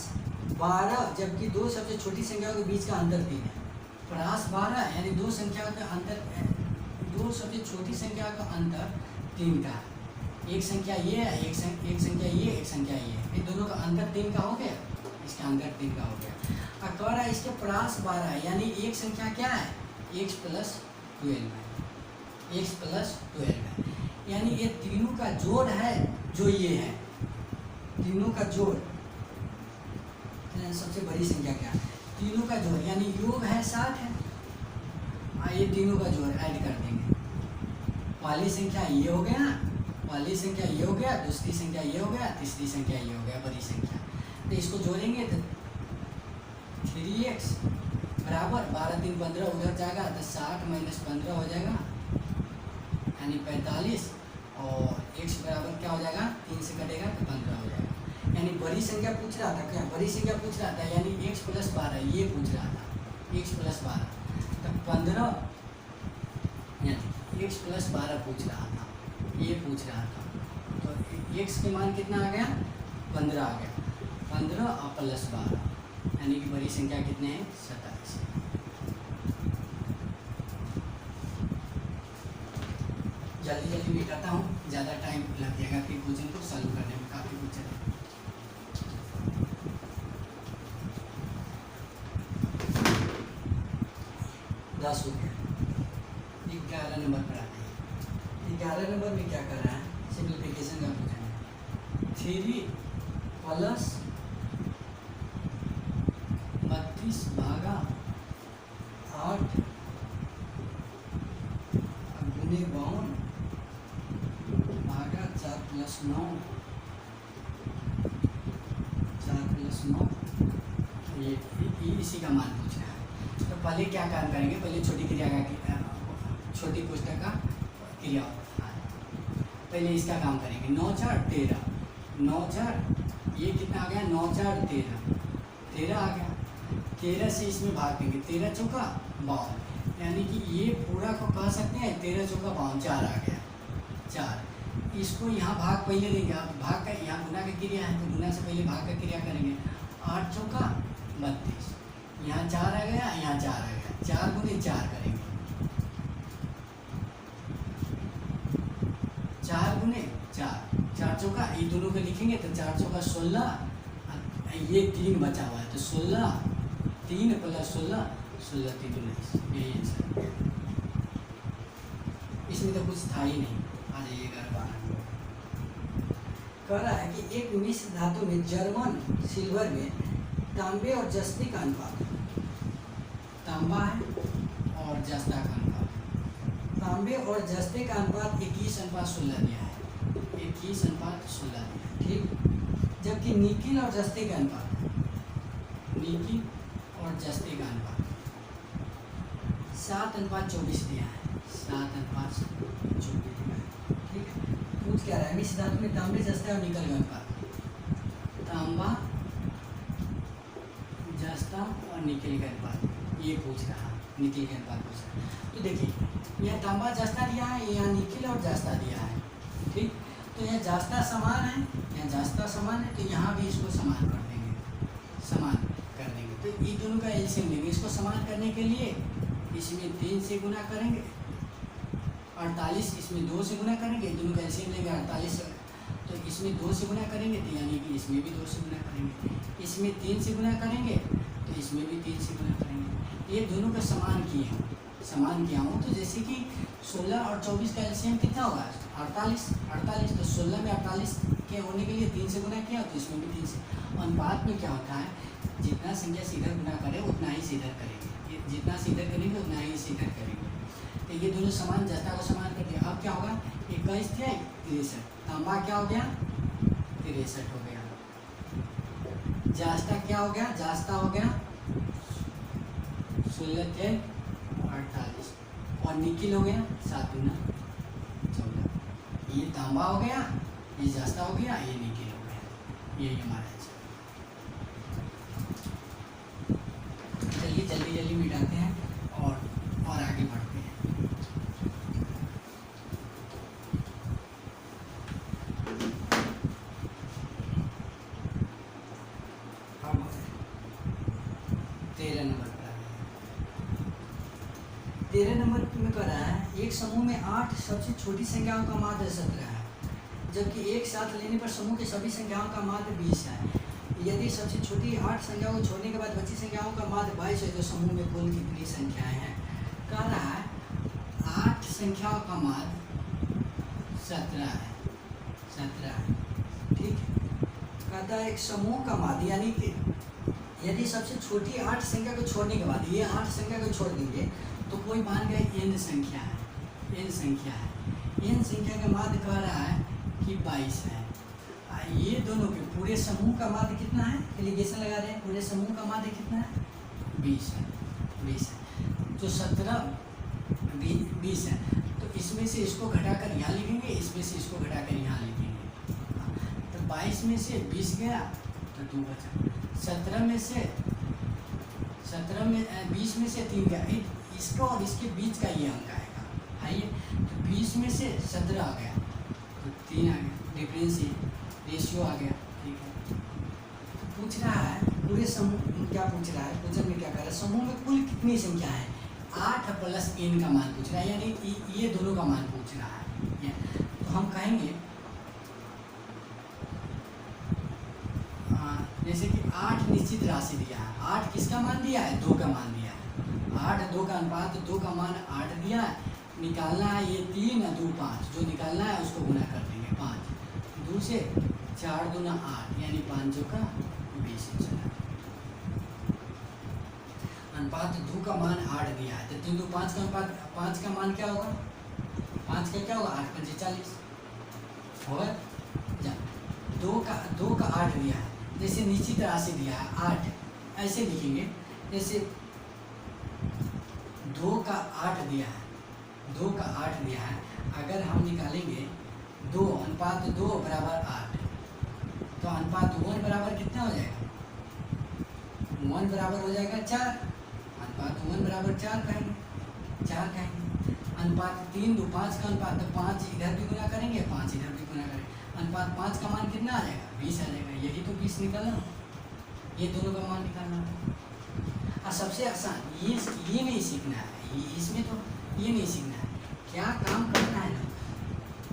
12, जबकि 2 सबसे छोटी संख्याओं के बीच का अंतर 3 है। परास 12 यानी 2 संख्याओं का अंतर, 2 सबसे छोटी संख्या का अंतर 3 का है। एक संख्या ये है, एक संख्या ये, एक संख्या ये दोनों का अंतर 3 का हो गया। इसका अंतर 3 का हो गया। और कह रहा है इसके परास 12 है, यानी एक संख्या क्या है? x + 12 है। x + 12 है, यानी ये तीनों का जोड़ है जो ये है। तीनों का जोड़, सबसे बड़ी संख्या क्या है? तीनों का जोड़, यानी योग है 60 है। ये तीनों का जोड़ ऐड कर देंगे। पहली संख्या ये हो गया, पहली संख्या ये हो गया, दूसरी संख्या ये हो गया, तीसरी संख्या ये हो गया, बड़ी संख्या। तो इसको जोड़ेंगे तो 3x बराबर 12 3 15 उधर जाएगा तो 60 - 15 हो जाएगा, यानी 45। और x बराबर क्या हो जाएगा? 3 से कटेगा तो 15 हो जाएगा। यानी बड़ी संख्या पूछ रहा था, क्या बड़ी संख्या पूछ रहा था? यानी x + 12 ये पूछ रहा था, x + 12 तो 15, यानी x + 12 पूछ रहा था, ये पूछ रहा था। तो x के मान कितना आ गया? 15 आ गया। 15 और +12 यानी कि बड़ी संख्या कितने हैं? 27। जल्दी जल्दी मिटाता हूँ, ज़्यादा टाइम लग जाएगा फिर क्वेश्चन को सॉल्व करने में, काफ़ी कुछ है। 10 हो गया। 11 नंबर पर आते हैं। 11 नंबर में क्या कर रहा है? सिंप्लीफिकेशन का पूछा है। 3 + 32 भागा 8 गुने 52 भागा 4 + 9, 4 + 9, ये इसी का मान पूछ रहा है। तो पहले क्या काम करेंगे? पहले छोटी क्रिया का, छोटी पुस्तक का क्रिया, पहले इसका काम करेंगे। 9 × 4 = 13, 9 × 4 ये कितना आ गया? 9 × 4 = 13 आ गया। 13 से इसमें भाग देंगे, 13 × 4 = 52, यानी कि ये पूरा को कह सकते हैं 13 × 4 = 52, 4 आ गया, 4। इसको यहाँ भाग पहले देंगे, भाग का यहाँ गुना का क्रिया है तो गुना से पहले भाग का क्रिया करेंगे। 8 × 4 = 32, यहाँ 4 आ गया, यहाँ 4 आ गया, 4 गुने 4 करेंगे, 4 गुने 4, 4 चौका, ये दोनों को लिखेंगे तो 4 चौका 16, ये 3 बचा हुआ है तो 16, 3 + 16, 16 × 3 = 19, यही आंसर। इसमें तो कुछ था ही नहीं। आ जाइएगा 12। कह रहा है कि एक मिश्र धातु में जर्मन सिल्वर में तांबे और जस्ती का अनुपात तांबा है और जस्ता का अनुपात, तांबे और जस्ते का अनुपात 21:16 दिया है, 21:16 दिया, ठीक। जबकि निकिल और जस्ते का अनुपात, निकिल और जस्ते का अनुपात 7:24 दिया है, 7:24 दिया है, ठीक है। पूछ क्या रहा है, मिश्र धातु में तांबे जस्ता और निकल का अनुपात, तांबा जस्ता और निकल का अनुपात ये पूछ रहा, निकल का अनुपात पूछ रहा। तो देखिए यह तांबा जस्ता दिया है, यहाँ निकल और जस्ता दिया है, ठीक। तो यह जस्ता समान है, यह जस्ता समान है, तो यहाँ भी इसको समान कर देंगे, समान कर देंगे। तो ये दोनों का एलसीएम लेंगे, इसको समान करने के लिए इसमें 3 से गुना करेंगे, 48 इसमें 2 से गुना करेंगे, दोनों का एलसीएम लेंगे 48, तो इसमें 2 से गुना करेंगे तो यानी कि इसमें भी 2 से गुना करेंगे, इसमें 3 से गुना करेंगे तो इसमें भी 3 से गुना करेंगे। ये दोनों का समान किए हैं, समान किया हूँ। तो जैसे कि 16 और 24 का एलसीएम कितना होगा 48, 48 तो 16 में 48 के होने के लिए 3 से गुना किया, तो इसमें भी 3 से। अनुपात में क्या होता है, जितना संख्या से इधर गुना करे उतना ही से इधर करेंगे, जितना से इधर करेंगे उतना ही से इधर करेंगे। तो ये दोनों समान, जस्ता को समान कर दिया। अब क्या होगा, 21 थे 63, तांबा क्या हो गया 63 हो गया, जास्ता क्या हो गया, जास्ता हो गया 16 थे 48 और निकिल हो गया 7 गुना 14। ये तांबा हो गया, ये जास्ता हो गया, ये निकिल हो गया, यही हमारा आंसर। चलिए जल्दी जल्दी मिटाते हैं और आगे बढ़ते हैं। अब 13 नंबर पर आ गए। 13 नंबर में कह रहा है एक समूह में 8 सबसे छोटी संख्याओं का माध्य 17 है, जबकि एक साथ लेने पर समूह की सभी संख्याओं का माध्य 20 है। यदि सबसे छोटी 8 संख्याओं को छोड़ने के बाद बची संख्याओं का माध्य 22 है, तो समूह में कुल कितनी संख्याएं हैं। कह रहा है 8 संख्याओं का माध्य 17 है, 17 है, ठीक है। कहता है एक समूह का माध्य यानी कि यदि सबसे छोटी 8 संख्या को छोड़ने के बाद ये 8 संख्या को छोड़ देंगे तो कोई मान गए n संख्या है, n संख्या है, n संख्या का माध्य कह रहा है कि 22 है। ये दोनों के पूरे समूह का माध्य कितना है, एलिगेशन लगा रहे हैं, पूरे समूह का माध्य कितना है 20 है, 20 है। तो 17 20 है, तो इसमें से इसको घटाकर यहाँ लिखेंगे, इसमें से इसको घटाकर यहाँ लिखेंगे। तो 22 में से 20 गया तो 2 बचा, 17 में से 20 में से 3 गया, इसका और इसके बीच का ये अंक आएगा, है ये। तो 20 में से 17 आ गया तो 3 आ गया, डिफरेंस रेशियो आ गया, ठीक है। पूछ रहा है पूरे समूह, क्या पूछ रहा है, क्वेश्चन में क्या कर रहा है, समूह में कुल कितनी संख्या है, 8 प्लस n का मान पूछ रहा है, यानी ये दोनों का मान पूछ रहा है। तो हम कहेंगे जैसे कि 8 निश्चित राशि दिया है, 8 किसका मान दिया है 2 का मान दिया है, 8 2 का अनुपात 2 का मान 8 दिया है, निकालना है ये 3 और 2 5, जो निकालना है उसको गुना कर देंगे 5, 2 से 4 दूना 8 यानी 5 जो का 20 चला। अनुपात 2 का मान 8 दिया है, तो 3 2 5 का अनुपात 5 का मान क्या होगा, 5 का क्या होगा 8 5 40 होगा। 2 का 8 दिया है, जैसे निश्चित राशि दिया है 8, ऐसे लिखेंगे जैसे 2 का 8 दिया है, 2 का 8 दिया है, अगर हम निकालेंगे 2 अनुपात 2 बराबर 8, तो अनुपात 1 बराबर कितना हो जाएगा, 1 बराबर हो जाएगा 4, अनुपात 1 बराबर 4 कहेंगे, 4 कहेंगे। अनुपात 3 2 5 का अनुपात, तो 5 इधर भी गुना करेंगे 5 इधर भी गुना करेंगे, अनुपात 5 का मान कितना आ जाएगा 20 आ जाएगा, यही तो 20 निकालना, ये दोनों का मान निकालना। और सबसे आसान ये नहीं सीखना है, इसमें तो ये नहीं सीखना है, क्या काम करना है ना,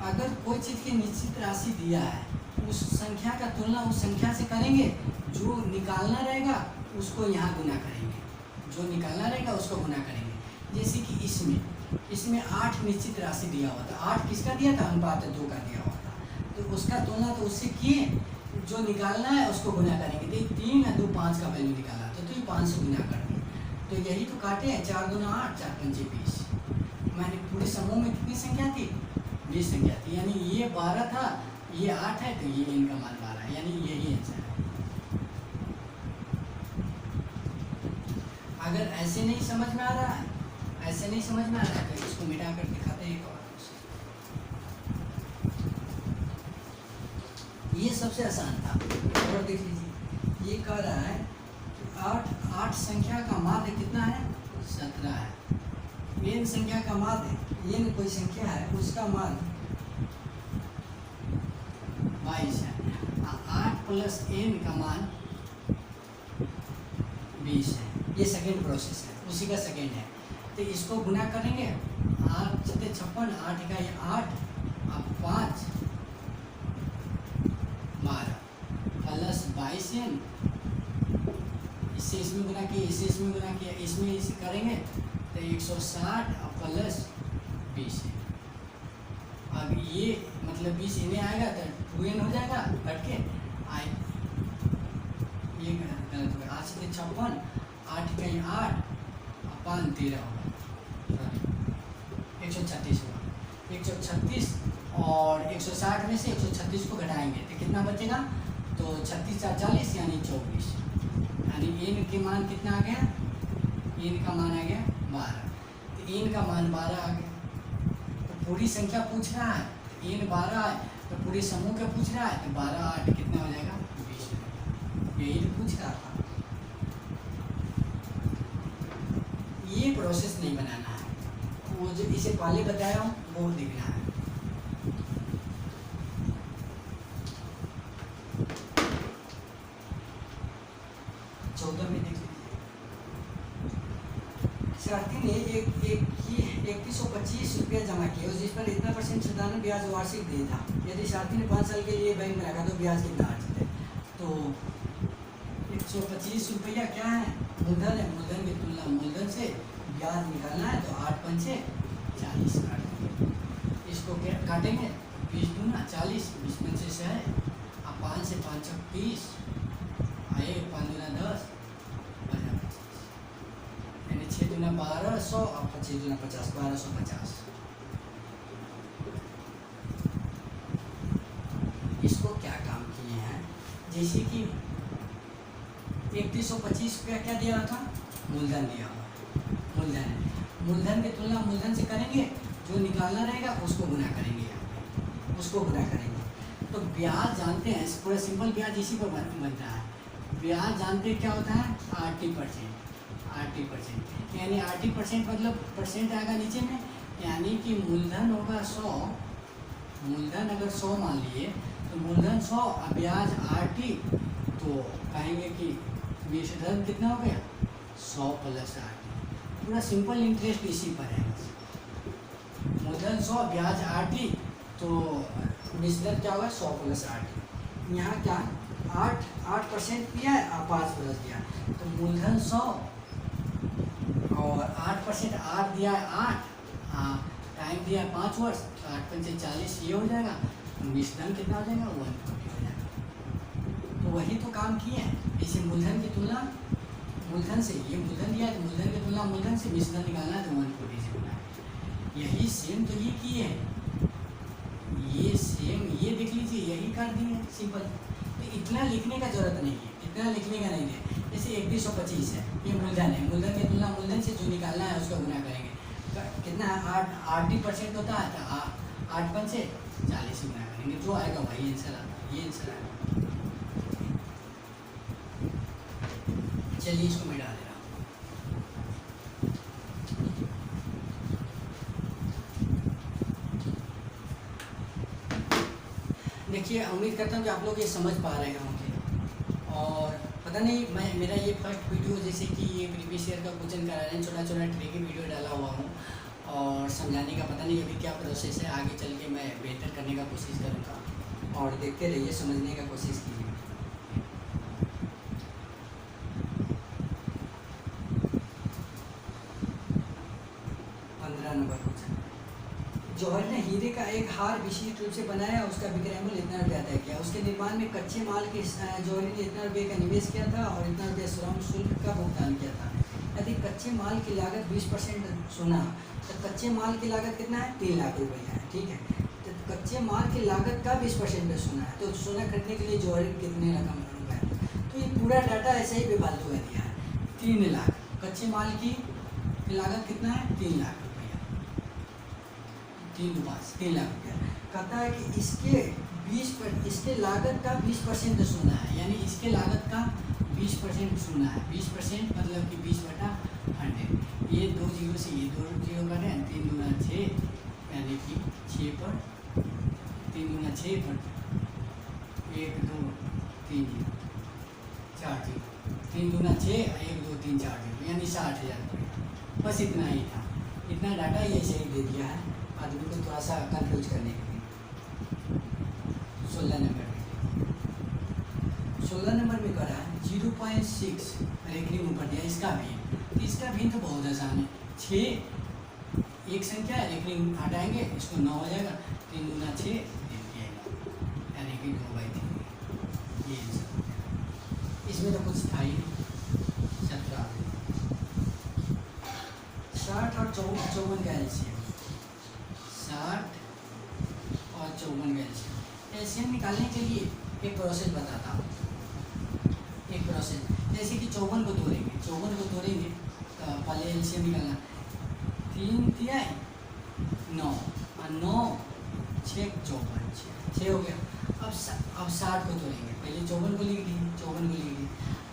अगर कोई चीज़ की निश्चित राशि दिया है उस संख्या का तुलना उस संख्या से करेंगे, जो निकालना रहेगा उसको यहाँ गुना करेंगे, जो निकालना रहेगा उसको गुना करेंगे। जैसे कि इसमें 8 निश्चित राशि दिया हुआ था, 8 किसका दिया था अनुपात 2 का दिया हुआ था, तो उसका तुलना तो उससे किए, जो निकालना है उसको गुना करेंगे। तो 3 और 2 5 का वैल्यू निकाला तो ये 5 से गुना कर दिए, तो तो यही तो काटे हैं, 4 दूना 8, 4 पंचे 20। मैंने पूरे समूह में कितनी संख्या थी? 20 संख्या थी, यानी ये 12 था, ये 8 है, तो ये इनका मान 12 है, यानी यही आंसर है। अगर ऐसे नहीं समझ में आ रहा है, ऐसे नहीं समझ में आ रहा है, तो इसको मिटा कर दिखाते हैं एक और। ये सबसे आसान था। और देख लीजिए, ये कह रहा है 8 संख्या का माध्य कितना है? 17 है। n संख्या का माध्य, n कोई संख्या है, उसका माध्य 22 है। 8 प्लस n का मान 20 है। ये सेकेंड प्रोसेस है, उसी का सेकेंड है। तो इसको गुना करेंगे, 8 सत्ते 56, 8 का 8, अब 5 12 प्लस 22n, इससे इसमें गुना किया, इससे इसमें गुना किया, इसमें इसे करेंगे तो 160 प्लस 20। अब ये मतलब 20 इन्हें आएगा तो 2n हो जाएगा, कट के आए, ये गलत हो गया। 8 से 56, 8 कहीं 8, 5 13 होगा, 136 होगा। 136 और 160 में से 136 को घटाएंगे तो कितना बचेगा? तो 36 4 40, यानी 24, यानी n के मान कितना आ गया? n का मान आ गया 12। तो n का मान 12 आ गया। तो पूरी संख्या पूछ रहा है, तो n 12 है, तो पूरे समूह का पूछ रहा है, तो 12 8 कितना हो जाएगा? 20। यही तो पूछ रहा था। ये प्रोसेस नहीं बनाना है, वो जो इसे पहले बताया हूँ वो लिखना है। शरारती ने 3125 रुपया जमा किया, जिस पर इतना % साधारण ब्याज वार्षिक दिया था। यदि शरारती ने 5 साल के लिए बैंक में रखा तो ब्याज कितना अर्जित है? तो 125 रुपया क्या है? मूलधन है। मूलधन की तुलना मूलधन से ब्याज निकालना है, तो 8 पंचे 40 काट, इसको क्या काटेंगे? 20 दूना 40, 20 पंचे से है, अब 5 से 5 30, आए 5 दूना 10, 6 दूना 1200 और 25 दूना 50, 1250। इसको क्या काम किए हैं? जैसे कि 3125 रुपया क्या दिया था? मूलधन दिया हुआ, मूलधन है। मूलधन की तुलना मूलधन से करेंगे, जो निकालना रहेगा उसको गुना करेंगे, यहाँ पे उसको गुना करेंगे। तो ब्याज जानते हैं, पूरा सिंपल ब्याज इसी पर बनता है। ब्याज जानते हैं क्या होता है? 80%। 80%, यानी 80% मतलब परसेंट आएगा नीचे में, यानी कि मूलधन होगा 100। मूलधन अगर 100 मान लिए, तो मूलधन 100 और ब्याज 80, तो कहेंगे कि ब्याज कितना हो गया? 100 प्लस 80। पूरा सिंपल इंटरेस्ट इसी पर है। मूलधन 100, ब्याज 80, तो ब्याज क्या होगा? 100 प्लस 80। यहाँ क्या 8% दिया है और 5 प्लस दिया, तो मूलधन 100 और 8% 8 दिया है 8, टाइम दिया है 5 वर्ष, तो 8 पंचे 40, ये हो जाएगा। मिश्रण कितना हो जाएगा? 140 हो जाएगा। तो वही तो काम किए हैं। इसे मूलधन की तुलना मूलधन से, ये मूलधन दिया है तो मूलधन की तुलना मूलधन से मिश्रण निकालना है, तो 140 से गुना है। यही सेम तो ये किए हैं, ये सेम ये देख लीजिए, यही कर दिए सिंपल। तो इतना लिखने का जरूरत नहीं है, इतना लिखने का नहीं है। जैसे 3125 है, ये मूलधन है, मूलधन की तुलना मूलधन से जो निकालना है उसका गुना करेंगे। तो कितना है? 80% होता है, तो 8 पंचे 40 से गुना करेंगे, जो आएगा वही आंसर आता है। ये आंसर आएगा। चलिए इसको मैं डाल दे रहा हूँ। देखिए, उम्मीद करता हूँ कि आप लोग ये समझ पा रहे होंगे। और पता नहीं, मैं मेरा ये फर्स्ट वीडियो, जैसे कि ये प्रीवियस ईयर का क्वेश्चन करा रहे हैं, छोटा छोटा ट्रिकी वीडियो डाला हुआ हूँ और समझाने का पता नहीं अभी क्या प्रोसेस है। आगे चल के मैं बेहतर करने का कोशिश करूँगा, और देखते रहिए, समझने का कोशिश कीजिए। 15 नंबर क्वेश्चन। जौहर ने हीरे का एक हार विशिष्ट रूप से बनाया, उसका विक्रय मूल्य इतना रुपया तय किया। उसके निर्माण में कच्चे माल के जौहरी ने इतना रुपये का निवेश किया था और इतना रुपया श्रम शुल्क का भुगतान किया था। यदि कच्चे माल की लागत 20% सोना, तो कच्चे माल की लागत कितना है? 3 लाख रुपया है, ठीक है। तो कच्चे माल की लागत का 20% सोना है, तो सोना खरीदने के लिए जौहरी कितने रकम रुपये? तो ये पूरा डाटा ऐसे ही बेफालतू का दिया है। 3 लाख कच्चे माल की लागत कितना है? 3 लाख रुपया, 3 लाख रुपया। कहता है कि इसके लागत का 20% सोना है, यानी इसके लागत का 20% सोना है। 20% मतलब कि 20/100। ये 2 जीरो से ये 2 जीरो करें, 3 दूना 6, यानी कि 6 पर 3 दूना 6 पर 1 2 3 जीरो 4 जीरो, 3 दूना 6, 1 2 3 4 जीरो, यानी 60,000 रुपये। बस इतना ही था, इतना डाटा ये सही दे दिया है आदमी को थोड़ा सा कंफ्यूज करने के लिए। 16 नंबर में कर रहा है 0.6 रेखनी ऊपर दिया, इसका भी तो बहुत आसान है। 6 एक संख्या है, रेखनी हटाएंगे इसको 9 हो जाएगा, 3 दूना 6 यानी कि 2/3। ये इसमें तो कुछ था ही नहीं। 17 60 और 54 का एलसीएम, 60 और 54 का एलसीएम। एलसीएम निकालने के लिए एक प्रोसेस बताता हूँ। एक प्रोसेस जैसे कि 54 को तोड़ेंगे तो पहले एलसीएम निकालना। 3 दिया है 9 और 9 6 54, 6 हो गया। अब 60 को तोड़ेंगे, पहले 54 को लिख दिए।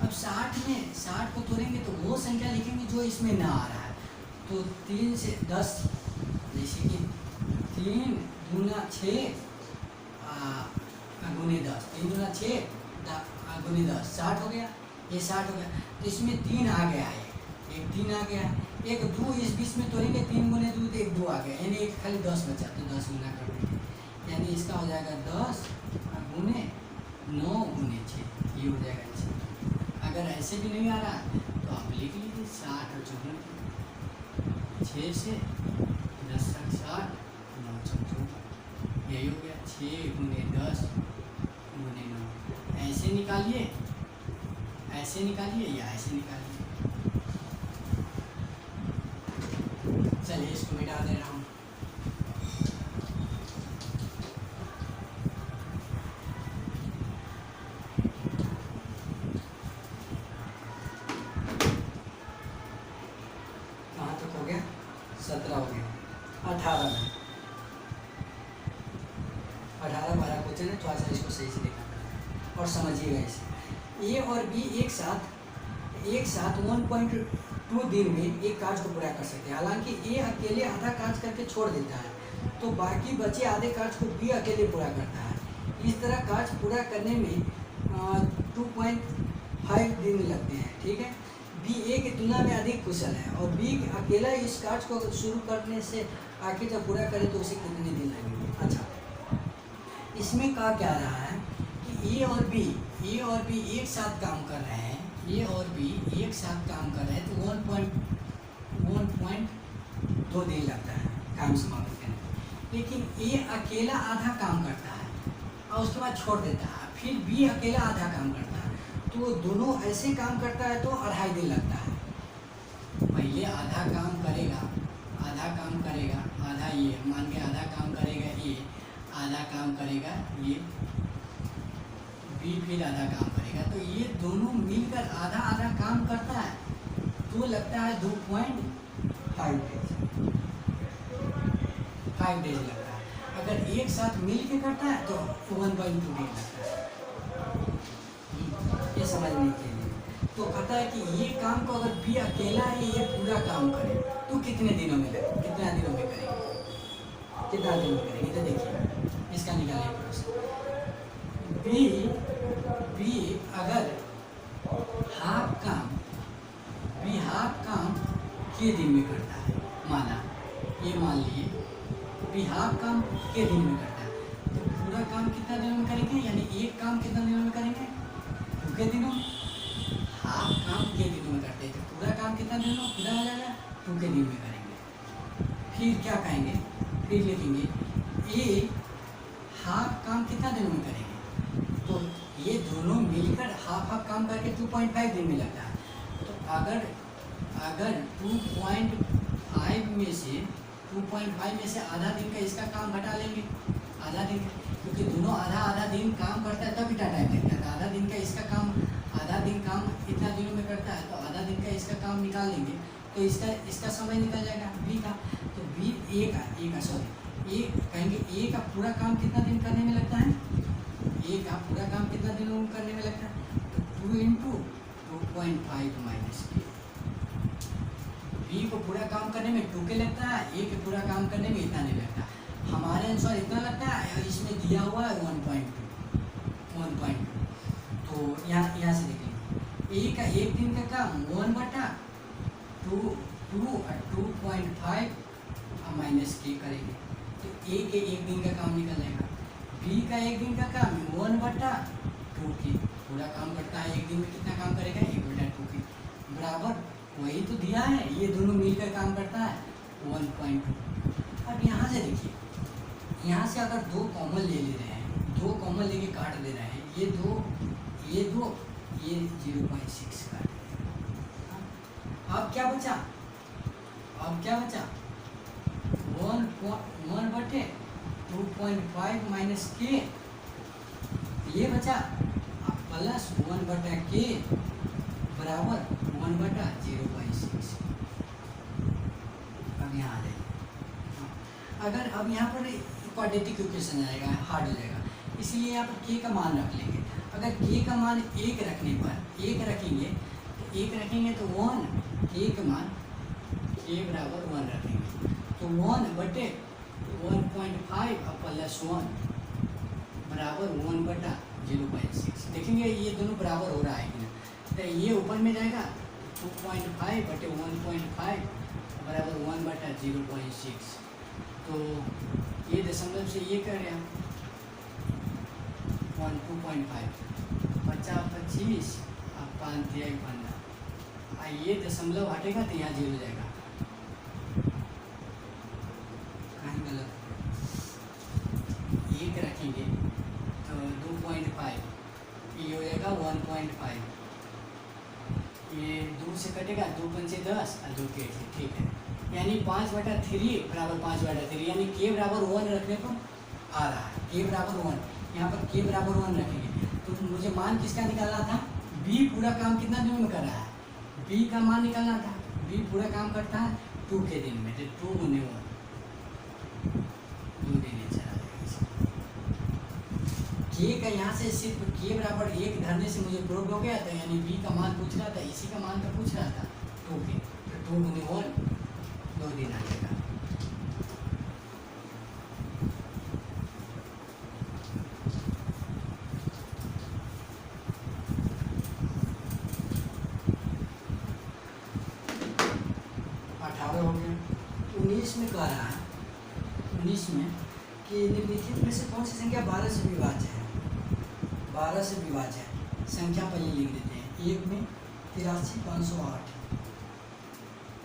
अब 60 को तोड़ेंगे तो वो संख्या लिखेंगे जो इसमें ना आ रहा है। तो 3 से 10, जैसे कि 3 दूना 6 गुने 10, 3 दूना 6 गुने 10, 60 हो गया। ये 60 हो गया, तो इसमें 3 आ गया है, एक 3 आ गया, एक 2 इस बीच में तोड़ेंगे, 3 गुने 2 तो 1 2 आ गया, यानी एक खाली 10 बचा, तो 10 गुना कर देंगे, यानी इसका हो जाएगा 10 गुने 9 गुने 6, ये हो जाएगा 6। अगर ऐसे भी नहीं आ रहा तो आप लिख लीजिए 60 और 54, 6 से 10 तक 60, 9 54, यही हो गया। 6 गुने 10 गुने 9, ऐसे निकालिए या ऐसे निकालिए। चलिए इसको मिटा दे रहा हूँ। कहाँ तक हो गया? 17 हो गया। 18 में 18 12 क्वेश्चन है, थोड़ा सा इसको सही से देखना पड़ेगा और समझिएगा इसे। ए और बी एक साथ 1.2 दिन में एक कार्य को पूरा कर सकते हैं। हालांकि ए अकेले आधा कार्य करके छोड़ देता है, तो बाकी बचे आधे कार्य को बी अकेले पूरा करता है। इस तरह कार्य पूरा करने में 2.5 दिन लगते हैं, ठीक है। बी ए की तुलना में अधिक कुशल है और बी अकेला इस कार्य को शुरू करने से आखिर तक पूरा करे तो उसे कितने दिन लगेंगे। अच्छा, इसमें कहा क्या रहा है कि ए और बी एक साथ काम कर रहे हैं, ए और बी एक साथ काम कर रहे हैं, तो 1.2 दिन लगता है काम समाप्त करने में। लेकिन ए अकेला आधा काम करता है और उसके बाद छोड़ देता है, फिर बी अकेला आधा काम करता है, तो दोनों ऐसे काम करता है तो 2.5 दिन लगता है। पहले आधा काम करेगा, आधा ये मान के आधा काम करेगा ये, आधा काम करेगा ये बी, फिर आधा काम करेगा, तो ये दोनों मिलकर आधा आधा काम करता है, तो लगता है 2.5 डेज लगता है। अगर एक साथ मिल के करता है तो 1.2 डेज लगता है। ये समझने के लिए तो कहता है कि ये काम को अगर बी अकेला ही ये पूरा काम करे तो कितने दिनों में करेंगे, कितना दिनों में करेंगे, तो देखिए इसका निकालिए प्रोसेस। बी अगर हाफ काम के दिन में करता है, मान लिए बी हाफ काम के दिन में करता है, तो पूरा काम कितना दिनों में करेंगे, यानी एक काम कितना दिनों में करेंगे, 2 के दिनों। हाफ काम के दिनों में करते हैं तो पूरा काम कितना दिनों में पूरा हो जाएगा, 2 के दिन में करेंगे। फिर क्या कहेंगे, फिर लिखेंगे ए हाफ काम कितना दिनों में करेंगे, तो ये दोनों मिलकर हाफ काम करके 2.5 दिन में लगता है। तो अगर अगर 2.5 में से 2.5 में से आधा दिन का इसका काम घटा लेंगे, आधा दिन, क्योंकि दोनों आधा आधा दिन काम करता है तब इतना टाइम लगता है। आधा दिन का इसका काम, आधा दिन काम इतना दिनों में करता है, तो आधा दिन का इसका काम निकाल लेंगे तो इसका समय निकल जाएगा बी का। तो बी ए का सॉरी ए कहेंगे ए का पूरा काम कितना दिन करने में लगता है, ए का पूरा काम कितना दिनों में करने में लगता है, तो 2 × 2.5 माइनस के। बी को पूरा काम करने में 2 के लगता है, ए के पूरा काम करने में इतना नहीं लगता। हमारे अनुसार इतना लगता है और इसमें दिया हुआ है 1.2। तो यहाँ से देखेंगे ए का एक दिन का काम 1/2 और 2.5 माइनस के करेंगे तो ए के एक दिन का काम निकल जाएगा। बी का एक दिन का काम 1/2 के, पूरा काम करता है एक दिन में कितना काम करेगा 1/2 के, बराबर वही तो दिया है, ये दोनों मिलकर काम करता है 1.2। अब यहाँ से देखिए, यहाँ से अगर 2 कॉमन ले रहे हैं, 2 कॉमन लेके काट दे रहे हैं, ये 2 ये 0.6 काट देगा। अब क्या बचा, 1/2.5 माइनस के, ये बचा प्लस 1/k बराबर 1/0.6। अब यहाँ आ जाएगा, अगर अब यहाँ पर क्वाड्रेटिक इक्वेशन आएगा, हार्ड हो जाएगा, इसलिए यहाँ पर k का मान रख लेंगे। अगर k का मान 1 रखने पर 1 रखेंगे तो 1 k का मान k बराबर 1 रखेंगे तो 1/1.5 प्लस 1 बराबर 1/0.6। देखेंगे ये दोनों बराबर हो रहा है कि ना, तो ये ऊपर में जाएगा 2.5/1.5 बराबर 1/0.6। तो ये दशमलव से ये कर रहे हैं 2.5 50-25 अब 5-15, ये दशमलव हटेगा तो यहाँ 0 जाएगा, कहीं गलत 1 रखेंगे तो 2.5, ये हो जाएगा 1.5, ये 2 से कटेगा, 2 × 5 = 10 और 2 के, ठीक है, यानी 5/3 बराबर 5/3, यानी k बराबर 1 रखने पर आ रहा है, k बराबर 1, यहाँ पर k बराबर 1 रखेंगे तो मुझे मान किसका निकालना था, b पूरा काम कितना दिन में कर रहा है, b का मान निकालना था। b पूरा काम करता है 2 के दिन में, तो 2 × 1 2 दिन चला जाएगा। k का यहाँ से सिर्फ k बराबर 1 धरने से मुझे प्रूव हो गया था, यानी b का मान पूछ रहा था, इसी का मान का पूछ रहा था 2 के, तो 2 × 1 2 दिन आ जाएगा। हो गया। 19 में कह रहा है, 19 में कि निम्नलिखित में से कौन सी संख्या 12 से विभाज्य है, 12 से विभाज्य है। संख्या पहले लिख देते हैं, 1 में 83,508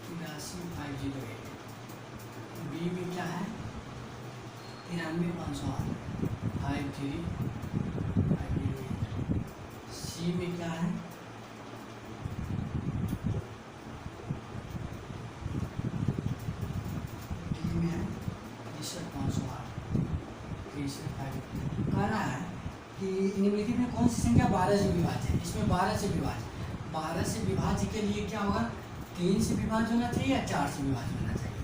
83,508, बी में क्या है 93,508 53,508, सी में क्या है कह रहा है कि निम्नलिखित में कौन सी संख्या 12 से विभाज्य है। इसमें 12 से विभाज्य के लिए क्या होगा, 3 से विभाज्य होना चाहिए या 4 से विभाज्य होना चाहिए।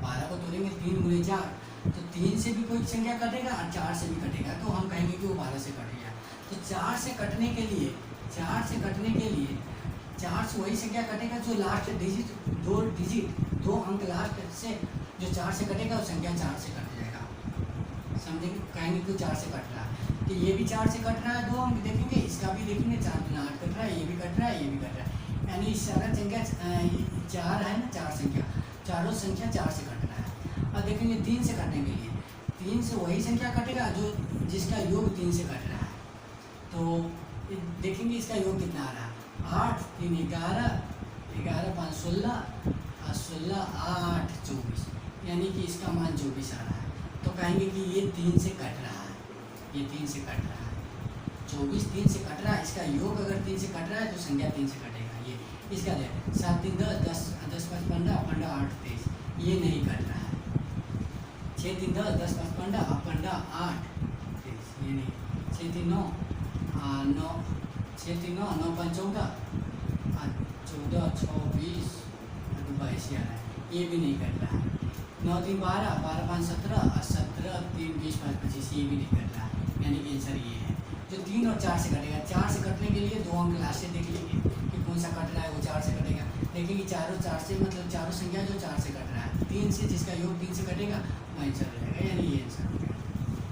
12 को तोड़ेंगे 3 × 4, तो 3 से भी कोई संख्या कटेगा और 4 से भी कटेगा, तो हम कहेंगे कि वो 12 से कट गया। तो 4 से कटने के लिए 4 से वही संख्या कटेगा जो लास्ट डिजिट 2 अंक लास्ट से जो 4 से कटेगा वो संख्या 4 से कट जाएगा, समझेंगे, कहेंगे कि 4 से कट रहा है, तो ये भी 4 से कट रहा है, 2 अंक देखेंगे, इसका भी देखेंगे 4 × 8 कट रहा है, ये भी कट रहा है, ये भी कट रहा है, यानी सारा संख्या 4 है ना, 4 संख्या, चारों संख्या 4 से कट रहा है। अब देखेंगे 3 से कटने के लिए, 3 से वही संख्या कटेगा जो जिसका योग 3 से कट रहा है, तो देखेंगे इसका योग कितना आ रहा है, 8 3 11 11 5 16 और 16 8 24, यानी कि इसका मान 24 आ रहा है। तो कहेंगे कि ये 3 से कट रहा है, ये 3 से कट रहा है, 24 3 से कट रहा है, इसका योग अगर 3 से कट रहा है तो संख्या 3 से कटेगा। इसका दे 7 3 10 10 10 5 15 15 8 23, ये नहीं कट रहा है। 6 3 10 10 5 15 15 8 23, ये नहीं। 6 3 9 9 6 3 9 9 5 14 14 6 20 22 आ रहा है, ये भी नहीं कट रहा है। 9 3 12 12 5 17 17 3 20 5 25, ये भी नहीं कट रहा है। यानी कि आंसर ये है जो 3 और 4 से कटेगा। 4 से कटने के लिए 2 अंक लास्ट से देख लेंगे कि कौन सा कट रहा है, वो 4 से कटेगा। देखेंगे चारों 4 से, मतलब चारों संख्या जो 4 से कट रहा है, 3 से जिसका योग 3 से कटेगा वो आंसर हो जाएगा, यानी ये आंसर हो गया।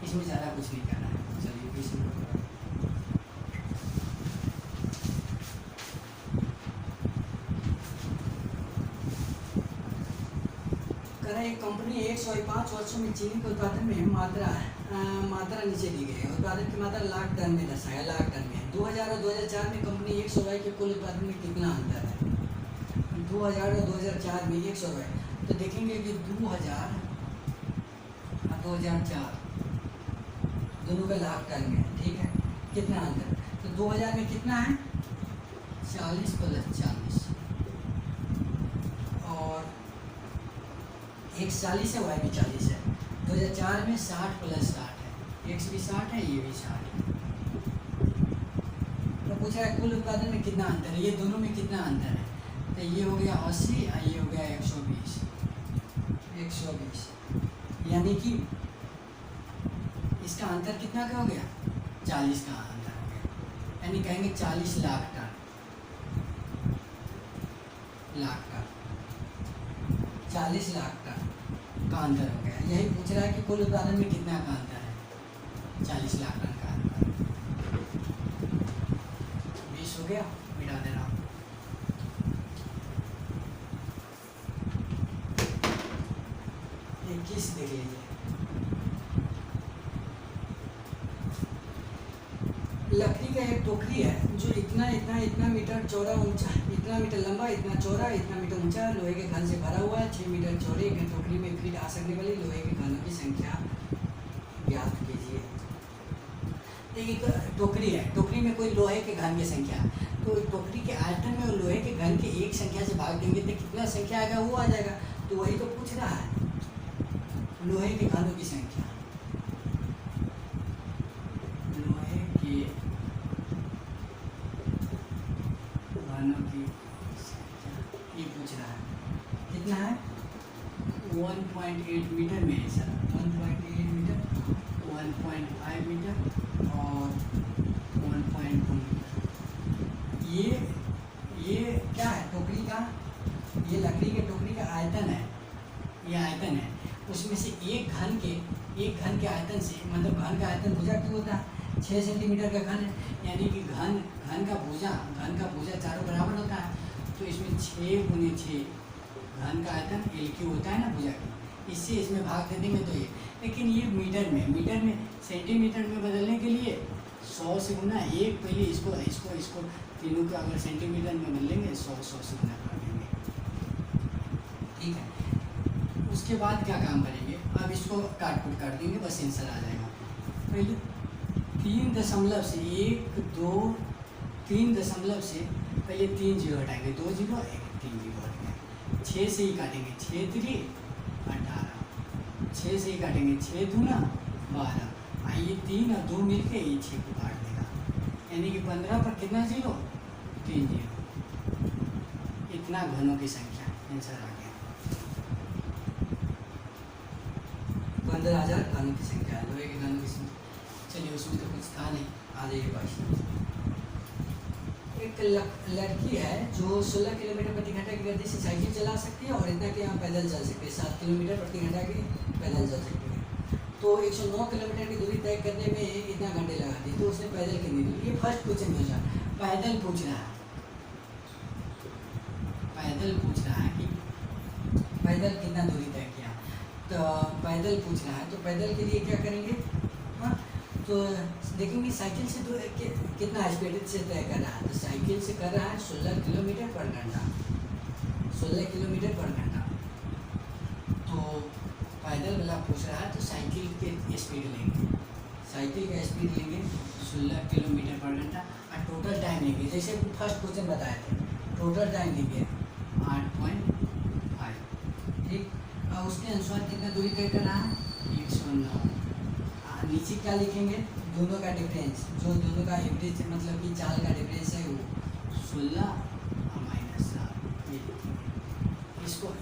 इसमें ज़्यादा कुछ नहीं करना है। चलिए इसमें एक कंपनी 105 वर्षों में चीनी के उत्पादन में मात्रा नीचे दी गई है। उत्पादन की मात्रा लाख टन में दर्शाया, लाख टन में। 2000 और 2004 में कंपनी 100 रुपये के कुल उत्पादन में कितना अंतर है? 2000 और 2004 में 100 रुपये, तो देखेंगे कि 2000 और 2004 दोनों का लाख टन में, ठीक है। कितना अंतर? तो 2000 में कितना है? 40 + 40 और एक 40 है, वाई भी 40 है। 2004 में 60 + 60 है, एक्स भी 60 है, ये भी 60 है। तो पूछ रहा है कुल उत्पादन में कितना अंतर है, ये दोनों में कितना अंतर है? तो ये हो गया 80 और ये हो गया 120, 120, यानी कि इसका अंतर कितना का हो गया? 40 का अंतर हो गया, यानी कहेंगे 40 lakh ton, lakh ton, 40 lakh ton का अंतर हो गया। यही पूछ रहा है कि कुल उत्पादन में कितना का अंतर है? 40 लाख टन का अंतर। 20 हो गया, मिटा देना। 21 देख लीजिए। लकड़ी का एक टोकरी है जो इतना मीटर चौड़ा, ऊंचा, इतना मीटर लंबा, इतना चौड़ा, इतना मीटर ऊंचा, लोहे के घन से भरा हुआ है। 6 मीटर चौड़े एक टोकरी में फिट आ सकने वाली लोहे के घनों की संख्या ज्ञात कीजिए। एक टोकरी है, टोकरी में कोई लोहे के घन की संख्या, तो टोकरी के आयतन में लोहे के घन के एक संख्या से भाग देंगे तो कितना संख्या आएगा? वो आ जाएगा। तो वही तो पूछ रहा है, लोहे के घनों की संख्या, लोहे के घनों की संख्या ये पूछ रहा है। कितना है? 1.8 मीटर में है सर, 1.8 मीटर, 1.5 मीटर और 1.2 मीटर। ये क्या है? टोकरी का, ये लकड़ी के टोकरी का आयतन है, ये आयतन है। उसमें से एक घन के आयतन से, मतलब घन का आयतन भुजा क्यों होता है? 6 सेंटीमीटर का घन है, यानी कि घन का भुजा चारों बराबर होता है। तो इसमें 6 × 6 घन का आयतन LQ होता है ना भुजा की, इससे इसमें भाग दे देंगे तो ये। लेकिन ये मीटर में सेंटीमीटर में बदलने के लिए 100 से गुना एक, पहले इसको तीनों को अगर सेंटीमीटर में बदलेंगे 100 से गुना कर देंगे, ठीक है। उसके बाद क्या काम करेंगे? अब इसको काट कूट कर देंगे, बस आंसर आ जाएगा। पहले 3 दशमलव से 1 2 3 दशमलव से पहले 3 जीरो हटाएंगे, 2 जीरो 3 जीरो हट गए। 6 से ही काटेंगे, 6 3 18, 6 से ही काटेंगे, 6 दूना 12, ये 3 और 2 मिल के ये 6 को काट देगा, यानी कि 15 पर कितना जीरो? 3 जीरो। इतना घनों की संख्या, आंसर आ गया। 15,000 घनों की संख्या, लोहे के घनों की संख्या। चलिए उसमें तो कुछ था नहीं, आ जाइए भाई। एक लड़की है जो 16 किलोमीटर प्रति घंटा की गति से साइकिल चला सकती है और इतना कि यहाँ पैदल चल सकती है, 7 किलोमीटर प्रति घंटा की पैदल चल सकती है। तो 109 किलोमीटर की दूरी तय करने में इतना घंटे लगाती है, तो उसने पैदल कितनी दूरी? ये फर्स्ट क्वेश्चन पूछा, पैदल पूछ रहा है, पैदल पूछ रहा है कि पैदल कितना दूरी तय किया। तो पैदल पूछ रहा है, तो पैदल के लिए क्या करेंगे? हाँ, तो देखेंगे साइकिल से कितना स्पीड से तय कर रहा है। तो साइकिल से कर रहा है 16 किलोमीटर पर घंटा, 16 किलोमीटर पर घंटा। तो पैदल वाला पूछ रहा है, तो साइकिल के स्पीड लेंगे, साइकिल का स्पीड लेंगे 16 किलोमीटर पर घंटा और टोटल टाइम लेंगे। जैसे फर्स्ट क्वेश्चन बताए थे, टोटल टाइम लेंगे 8.5, ठीक। अब उसके अनुसार कितना दूरी तय करना है, 109। नीचे क्या लिखेंगे, दोनों का डिफरेंस, जो दोनों का एवरेज मतलब कि चाल का डिफरेंस है वो 16 और -7, ये लिखेंगे।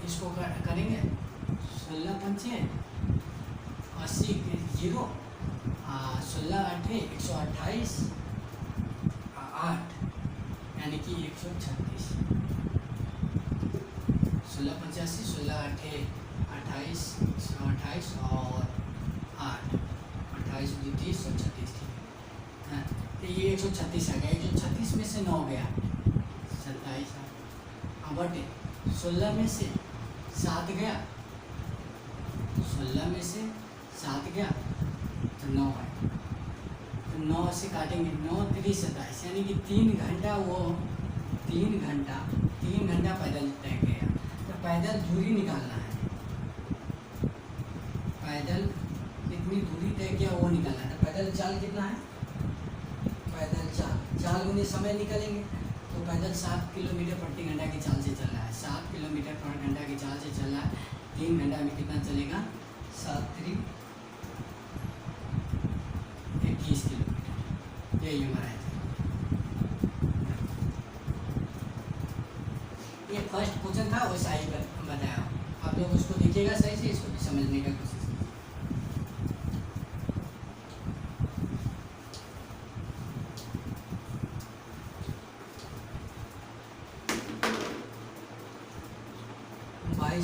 इसको करेंगे 16 पंचे 80 0, 16 8 128, 8 यानी कि 136। 16 85, 16 8 28, 128 और 8 28 30 136, ठीक है। तो ये 136 आ गया, 136 में से 9 गया 27 आ गया। अब बटे 16 में से 7 गया, 16 में से 7 गया तो 9 है, तो 9 से काटेंगे, 9 3 27, यानी कि 3 घंटा वो 3 घंटा पैदल तय किया। तो पैदल दूरी निकालना है, पैदल कितनी दूरी तय किया वो निकालना है। तो पैदल चाल कितना है, पैदल चाल गुने समय निकालेंगे, तो पैदल 7 किलोमीटर प्रति घंटा की चाल से चल रहा है, 7 किलोमीटर पर घंटा की चाल से चल रहा है। 3 घंटा में कितना चलेगा, 7 3 21 किलोमीटर, यही हमारा है। ये फर्स्ट क्वेश्चन था, वैसा ही बताया। आप लोग उसको देखिएगा सही से, इसको भी समझने का कोशिश कीजिए।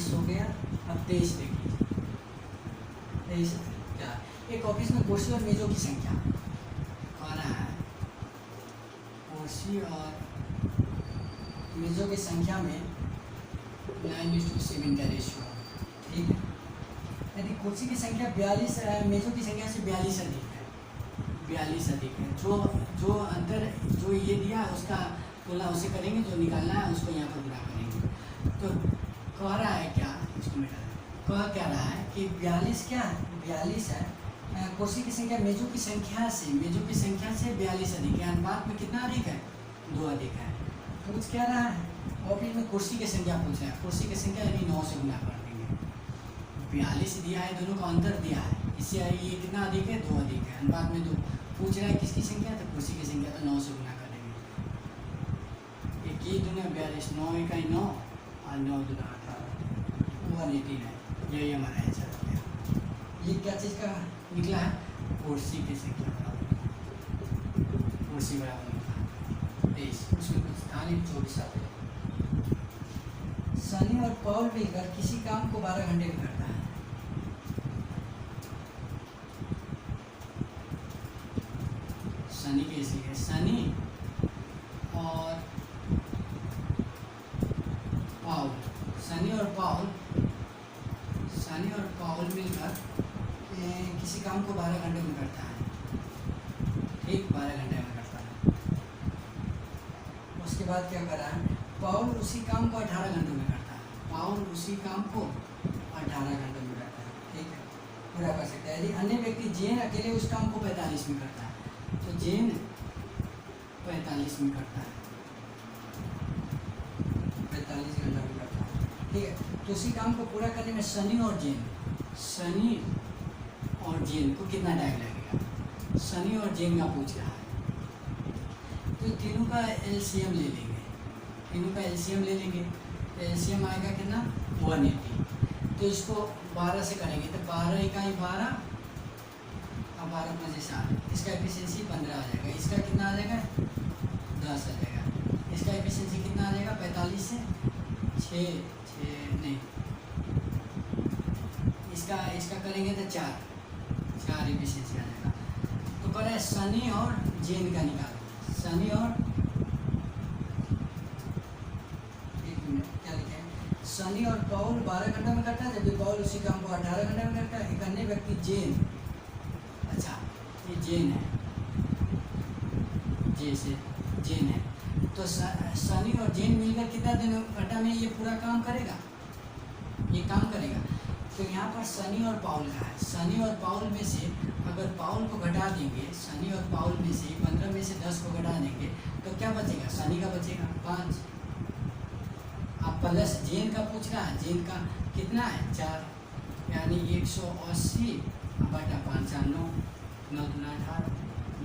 हो गया। अब 23 देखिए, 23 क्या, एक ऑफिस में कुर्सी और मेजों की संख्या कौन है, कुर्सी और मेजों की संख्या में 9:7 का रेशियो, ठीक है। यदि कुर्सी की संख्या 42, मेजों की संख्या से 42 अधिक है, 42 अधिक है, जो अंतर जो ये दिया उसका तुलना उसे करेंगे, जो निकालना है उसको यहाँ पर गुणा करेंगे। तो कह रहा है क्या, इसको मिटा कह क्या रहा है कि 42 क्या है, 42 है, कुर्सी की संख्या मेजों की संख्या से 42 अधिक है, अनुपात में कितना अधिक है, 2 अधिक है। पूछ क्या रहा है, ऑफिस में कुर्सी की संख्या पूछ रहा है, कुर्सी की संख्या यानी 9 से गुना कर देंगे। 42 दिया है, दोनों का अंतर दिया है, इससे ये कितना अधिक है, 2 अधिक है, अनुपात में 2। पूछ रहा है किसकी संख्या, तो कुर्सी की संख्या, तो 9 से गुना कर देंगे। 21 दूना 42, 9 इकाई 9 और 9 दूना 18, 118 है। यही हमारा आंसर हो गया। ये क्या चीज़ का निकला है, कुर्सी की संख्या बराबर, कुर्सी बराबर निकला 23, उसमें कुछ था नहीं, 24 आते। सनी और पॉल मिलकर किसी काम को 12 घंटे में करता है। सनी कैसी है, सनी और पाउल मिलकर किसी काम को 12 घंटे में करता है, ठीक, 12 घंटे में करता है। उसके बाद क्या कर रहा है, पाउल उसी काम को 18 घंटों में करता है, पाउल उसी काम को 18 घंटों में करता है, ठीक है, पूरा कर सकता है। यदि अन्य व्यक्ति जेन अकेले उस काम को 45 में करता है, तो जेन 45 में करता है, 45 घंटा में करता है, ठीक है। तो उसी काम को पूरा करने में सनी और जेन को कितना टाइम लगेगा, सनी और जेन का पूछ रहा है। तो तीनों का एलसीएम ले लेंगे, तो एलसीएम आएगा कितना, 180। तो इसको 12 से करेंगे, तो 12 इकाई 12 और 12 5 7, इसका एफिशिएंसी 15 आ जाएगा। इसका कितना आ जाएगा, 10 आ जाएगा। इसका एफिशिएंसी कितना आ जाएगा, 45 से 6 नहीं, इसका करेंगे तो 4 एफिशिएंसी आ जाएगा। तो कह रहे हैं सनी और जेन का निकालो, सनी और, एक मिनट क्या लिखे हैं, सनी और पाउल 12 घंटा में करता है, जबकि पाउल उसी काम को 18 घंटे में करता है। एक अन्य व्यक्ति जेन, अच्छा ये जेन है, जेन है, तो सनी और जेन मिलकर कितना दिन घंटा में ये पूरा काम करेगा, ये काम करेगा। तो यहाँ पर सनी और पाउल का है, सनी और पाउल में से अगर पाउल को घटा देंगे, सनी और पाउल में से 15 में से 10 को घटा देंगे, तो क्या बचेगा, सनी का बचेगा 5, प्लस जेन का पूछ रहा है, जेन का कितना है 4, यानी 180 बटा 5 4 9, 9 दूना 18,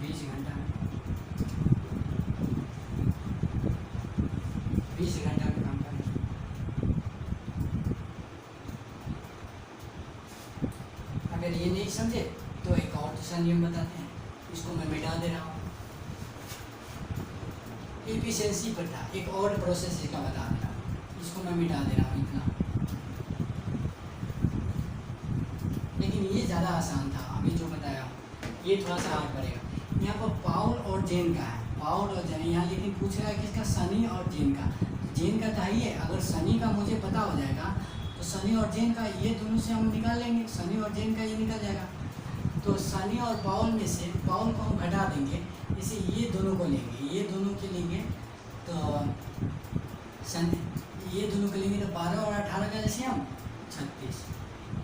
20 घंटा में 20 घंटा में काम करेंगे। अगर ये नहीं समझे तो एक और दूसरा नियम बताते हैं, इसको मैं मिटा दे रहा हूँ। एफिशिएंसी पर था, एक और प्रोसेस इसका बता दे रहा हूँ, इसको मैं मिटा दे रहा हूँ इतना। लेकिन ये ज़्यादा आसान था, अभी जो बताया ये थोड़ा सा हार्ड पड़ेगा। यहाँ पर पाउल और जेन का है, पाउल और जेन यहाँ, लेकिन पूछ रहा है किसका, सनी और जेन का। जेन का था ये, अगर सनी का मुझे पता हो जाएगा तो सनी और जेन का ये दोनों से हम निकाल लेंगे, सनी और जेन का ये निकल जाएगा। तो सनी और पाउल में से पाउल को हम घटा देंगे, इसे ये दोनों को लेंगे, ये दोनों के लेंगे तो ये दोनों के लेंगे तो 12 और 18 का जैसे हम 36,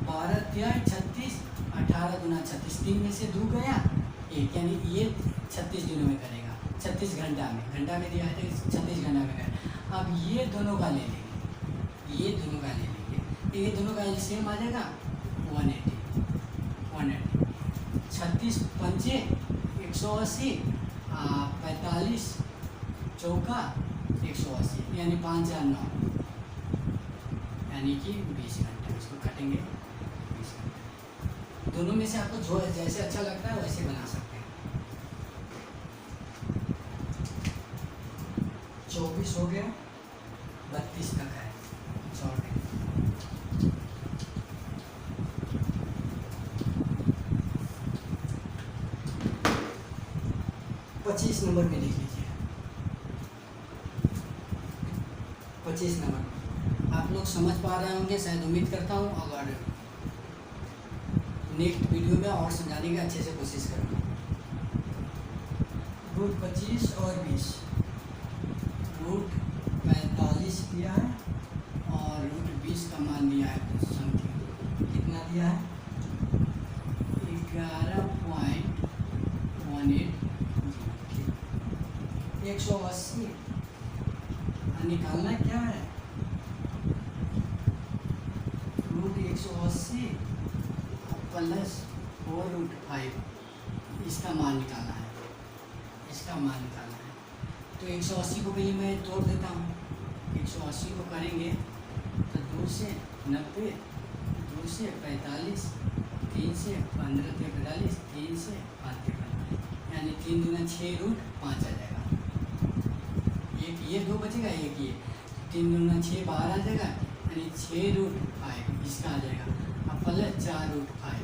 12 तिहाई 36, 18 दूना 36, 3 में से 2 गया 1, यानी ये 36 दिनों में करेगा, 36 घंटा में दिया है तो 36 घंटा में करेगा। अब ये दोनों का ले लेंगे, ये दोनों का ले लेंगे तो ये दोनों का एलसीएम आ जाएगा 180, 36 पंचे 180, 45 चौका 180, यानी 5 4 9, यानी कि 20 घंटे। इसको काटेंगे 20 घंटे। दोनों में से आपको जो जैसे अच्छा लगता है वैसे बना सकते हैं। 24 हो गया, 32 तक है शॉर्ट। 25 नंबर में लिख लीजिए, 25 नंबर। आप लोग समझ पा रहे होंगे शायद, उम्मीद करता हूँ। अगर नेक्स्ट वीडियो में और समझाने की अच्छे से कोशिश करूँगा। रूट 25 और 20, रूट 45 दिया है और रूट 20 का मान दिया है कुछ समथिंग, कितना दिया है 11.18, 180 निकालना क्या है, रूट 180 प्लस 4√5, इसका मान निकालना है, इसका मान निकालना है। तो 180 को पहले मैं तोड़ देता हूँ, 180 को करेंगे तो 2 से 90, 2 से 45, 3 से 15 × 45, 3 से 5 × 15, यानी 3 दूना 6 रूट 5 आ जाएगा। एक ये 2 बचेगा, एक ये 3 दूना 6 बाहर आ जाएगा, यानी 6√5 इसका आ जाएगा। अब प्लस 4√5,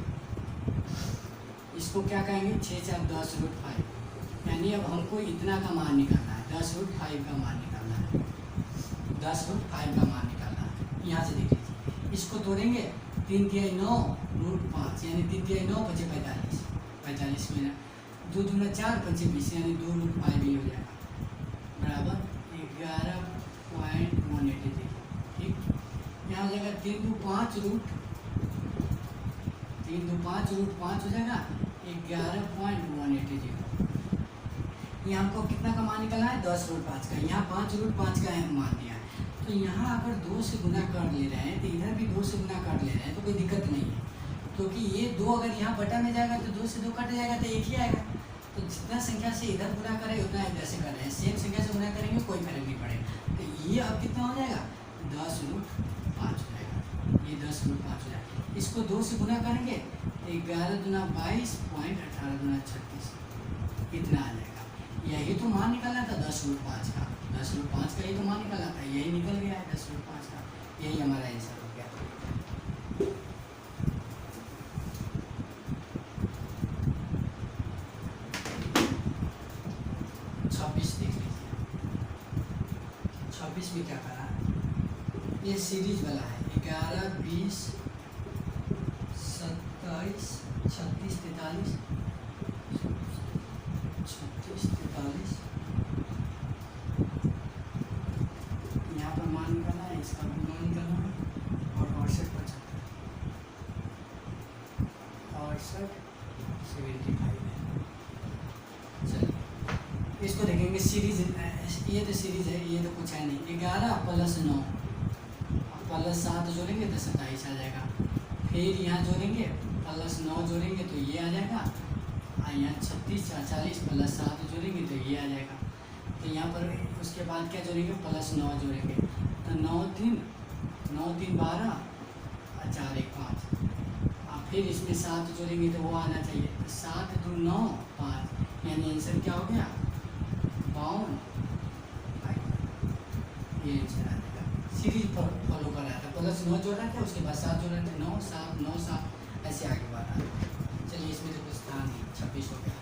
इसको क्या कहेंगे 6 4 10√5, यानी अब हमको इतना का मान निकालना है, 10√5 का मान निकालना है, 10√5 का मान निकालना है। यहाँ से देख लीजिए, इसको तोड़ेंगे 3 तिहाई 9√5, यानी 3 तिहाई 9 बचे 45, 45 में 2 दूना 4 5 20, यानी 2√5 भी हो जाएगा, बराबर 11.183। ठीक, यहाँ हो जाएगा 3 2 5 रूट 5 हो जाएगा 11.180। ये हमको कितना का मान निकालना है 10√5 का, यहाँ 5√5 का मान दिया है। तो यहाँ अगर 2 से गुना कर ले रहे हैं तो इधर भी 2 से गुना कर ले रहे हैं तो कोई दिक्कत नहीं है, क्योंकि ये 2 अगर यहाँ बटा में जाएगा तो 2 से 2 कट जाएगा तो 1 ही आएगा। तो जितना संख्या से इधर गुना करें उतना इधर से कर रहे हैं, सेम संख्या से गुना करेंगे कोई फर्क नहीं पड़ेगा। तो ये अब कितना हो जाएगा 10√5 हो जाएगा, ये 10√5 हो जाएगा। इसको 2 से गुना करेंगे तो 11 दूना 22, 18 दूना 36, इतना आ जाएगा। यही तो मान निकालना था 10√5 का, 10√5 का ही तो मान निकालना था, यही निकल गया है 10√5 का, यही हमारा आंसर हो गया। में क्या करा, ये सीरीज वाला है 11 20 27 36 43 36 43, यहाँ पर मान निकालना है, इसका भी मान निकालना है, और 68 75 है। चलिए इसको देखेंगे सीरीज, ये तो सीरीज है, ये तो कुछ है नहीं। 11 + 9 +7 जोड़ेंगे तो 27 आ जाएगा। फिर यहाँ जोड़ेंगे +9 जोड़ेंगे तो ये आ जाएगा, और यहाँ 36 40 +7 जोड़ेंगे तो ये आ जाएगा। तो यहाँ पर उसके बाद क्या जोड़ेंगे, +9 जोड़ेंगे तो 9 3 12 और 4 1 5, और फिर इसमें 7 जोड़ेंगे तो वो आना चाहिए, तो 7 2 9 5, यानी आंसर क्या हो गया 52। ये आंसर आ जाएगा। सीरीज फॉलो कर रहा था, +9 जोड़ रहा था, उसके बाद 7 जोड़ रहा था, 9 7 9 7 ऐसे आगे बढ़ रहा था। चलिए इसमें तो कुछ था नहीं, 26 हो गया।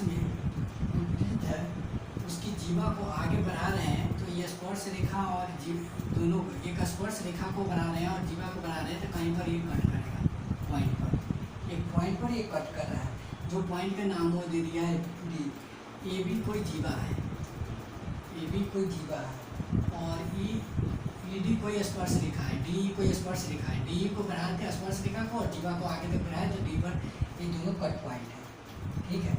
में कंप्लीट है, उसकी जीवा को आगे बढ़ा रहे हैं, तो ये स्पर्श रेखा और जीव दोनों एक स्पर्श रेखा को बना रहे हैं और जीवा को बना रहे हैं, तो कहीं पर ये कट करेगा पॉइंट पर, एक पॉइंट पर ये कट कर रहा है। जो पॉइंट का नाम वो दे दिया है डी। ए भी कोई जीवा है, ए भी कोई जीवा है, और ई डी कोई स्पर्श रेखा है, डी कोई स्पर्श रेखा है। डी को बढ़ाते हैं स्पर्श रेखा को और जीवा को आगे तक बढ़ाए तो डी पर ये दोनों कट पॉइंट है। ठीक है।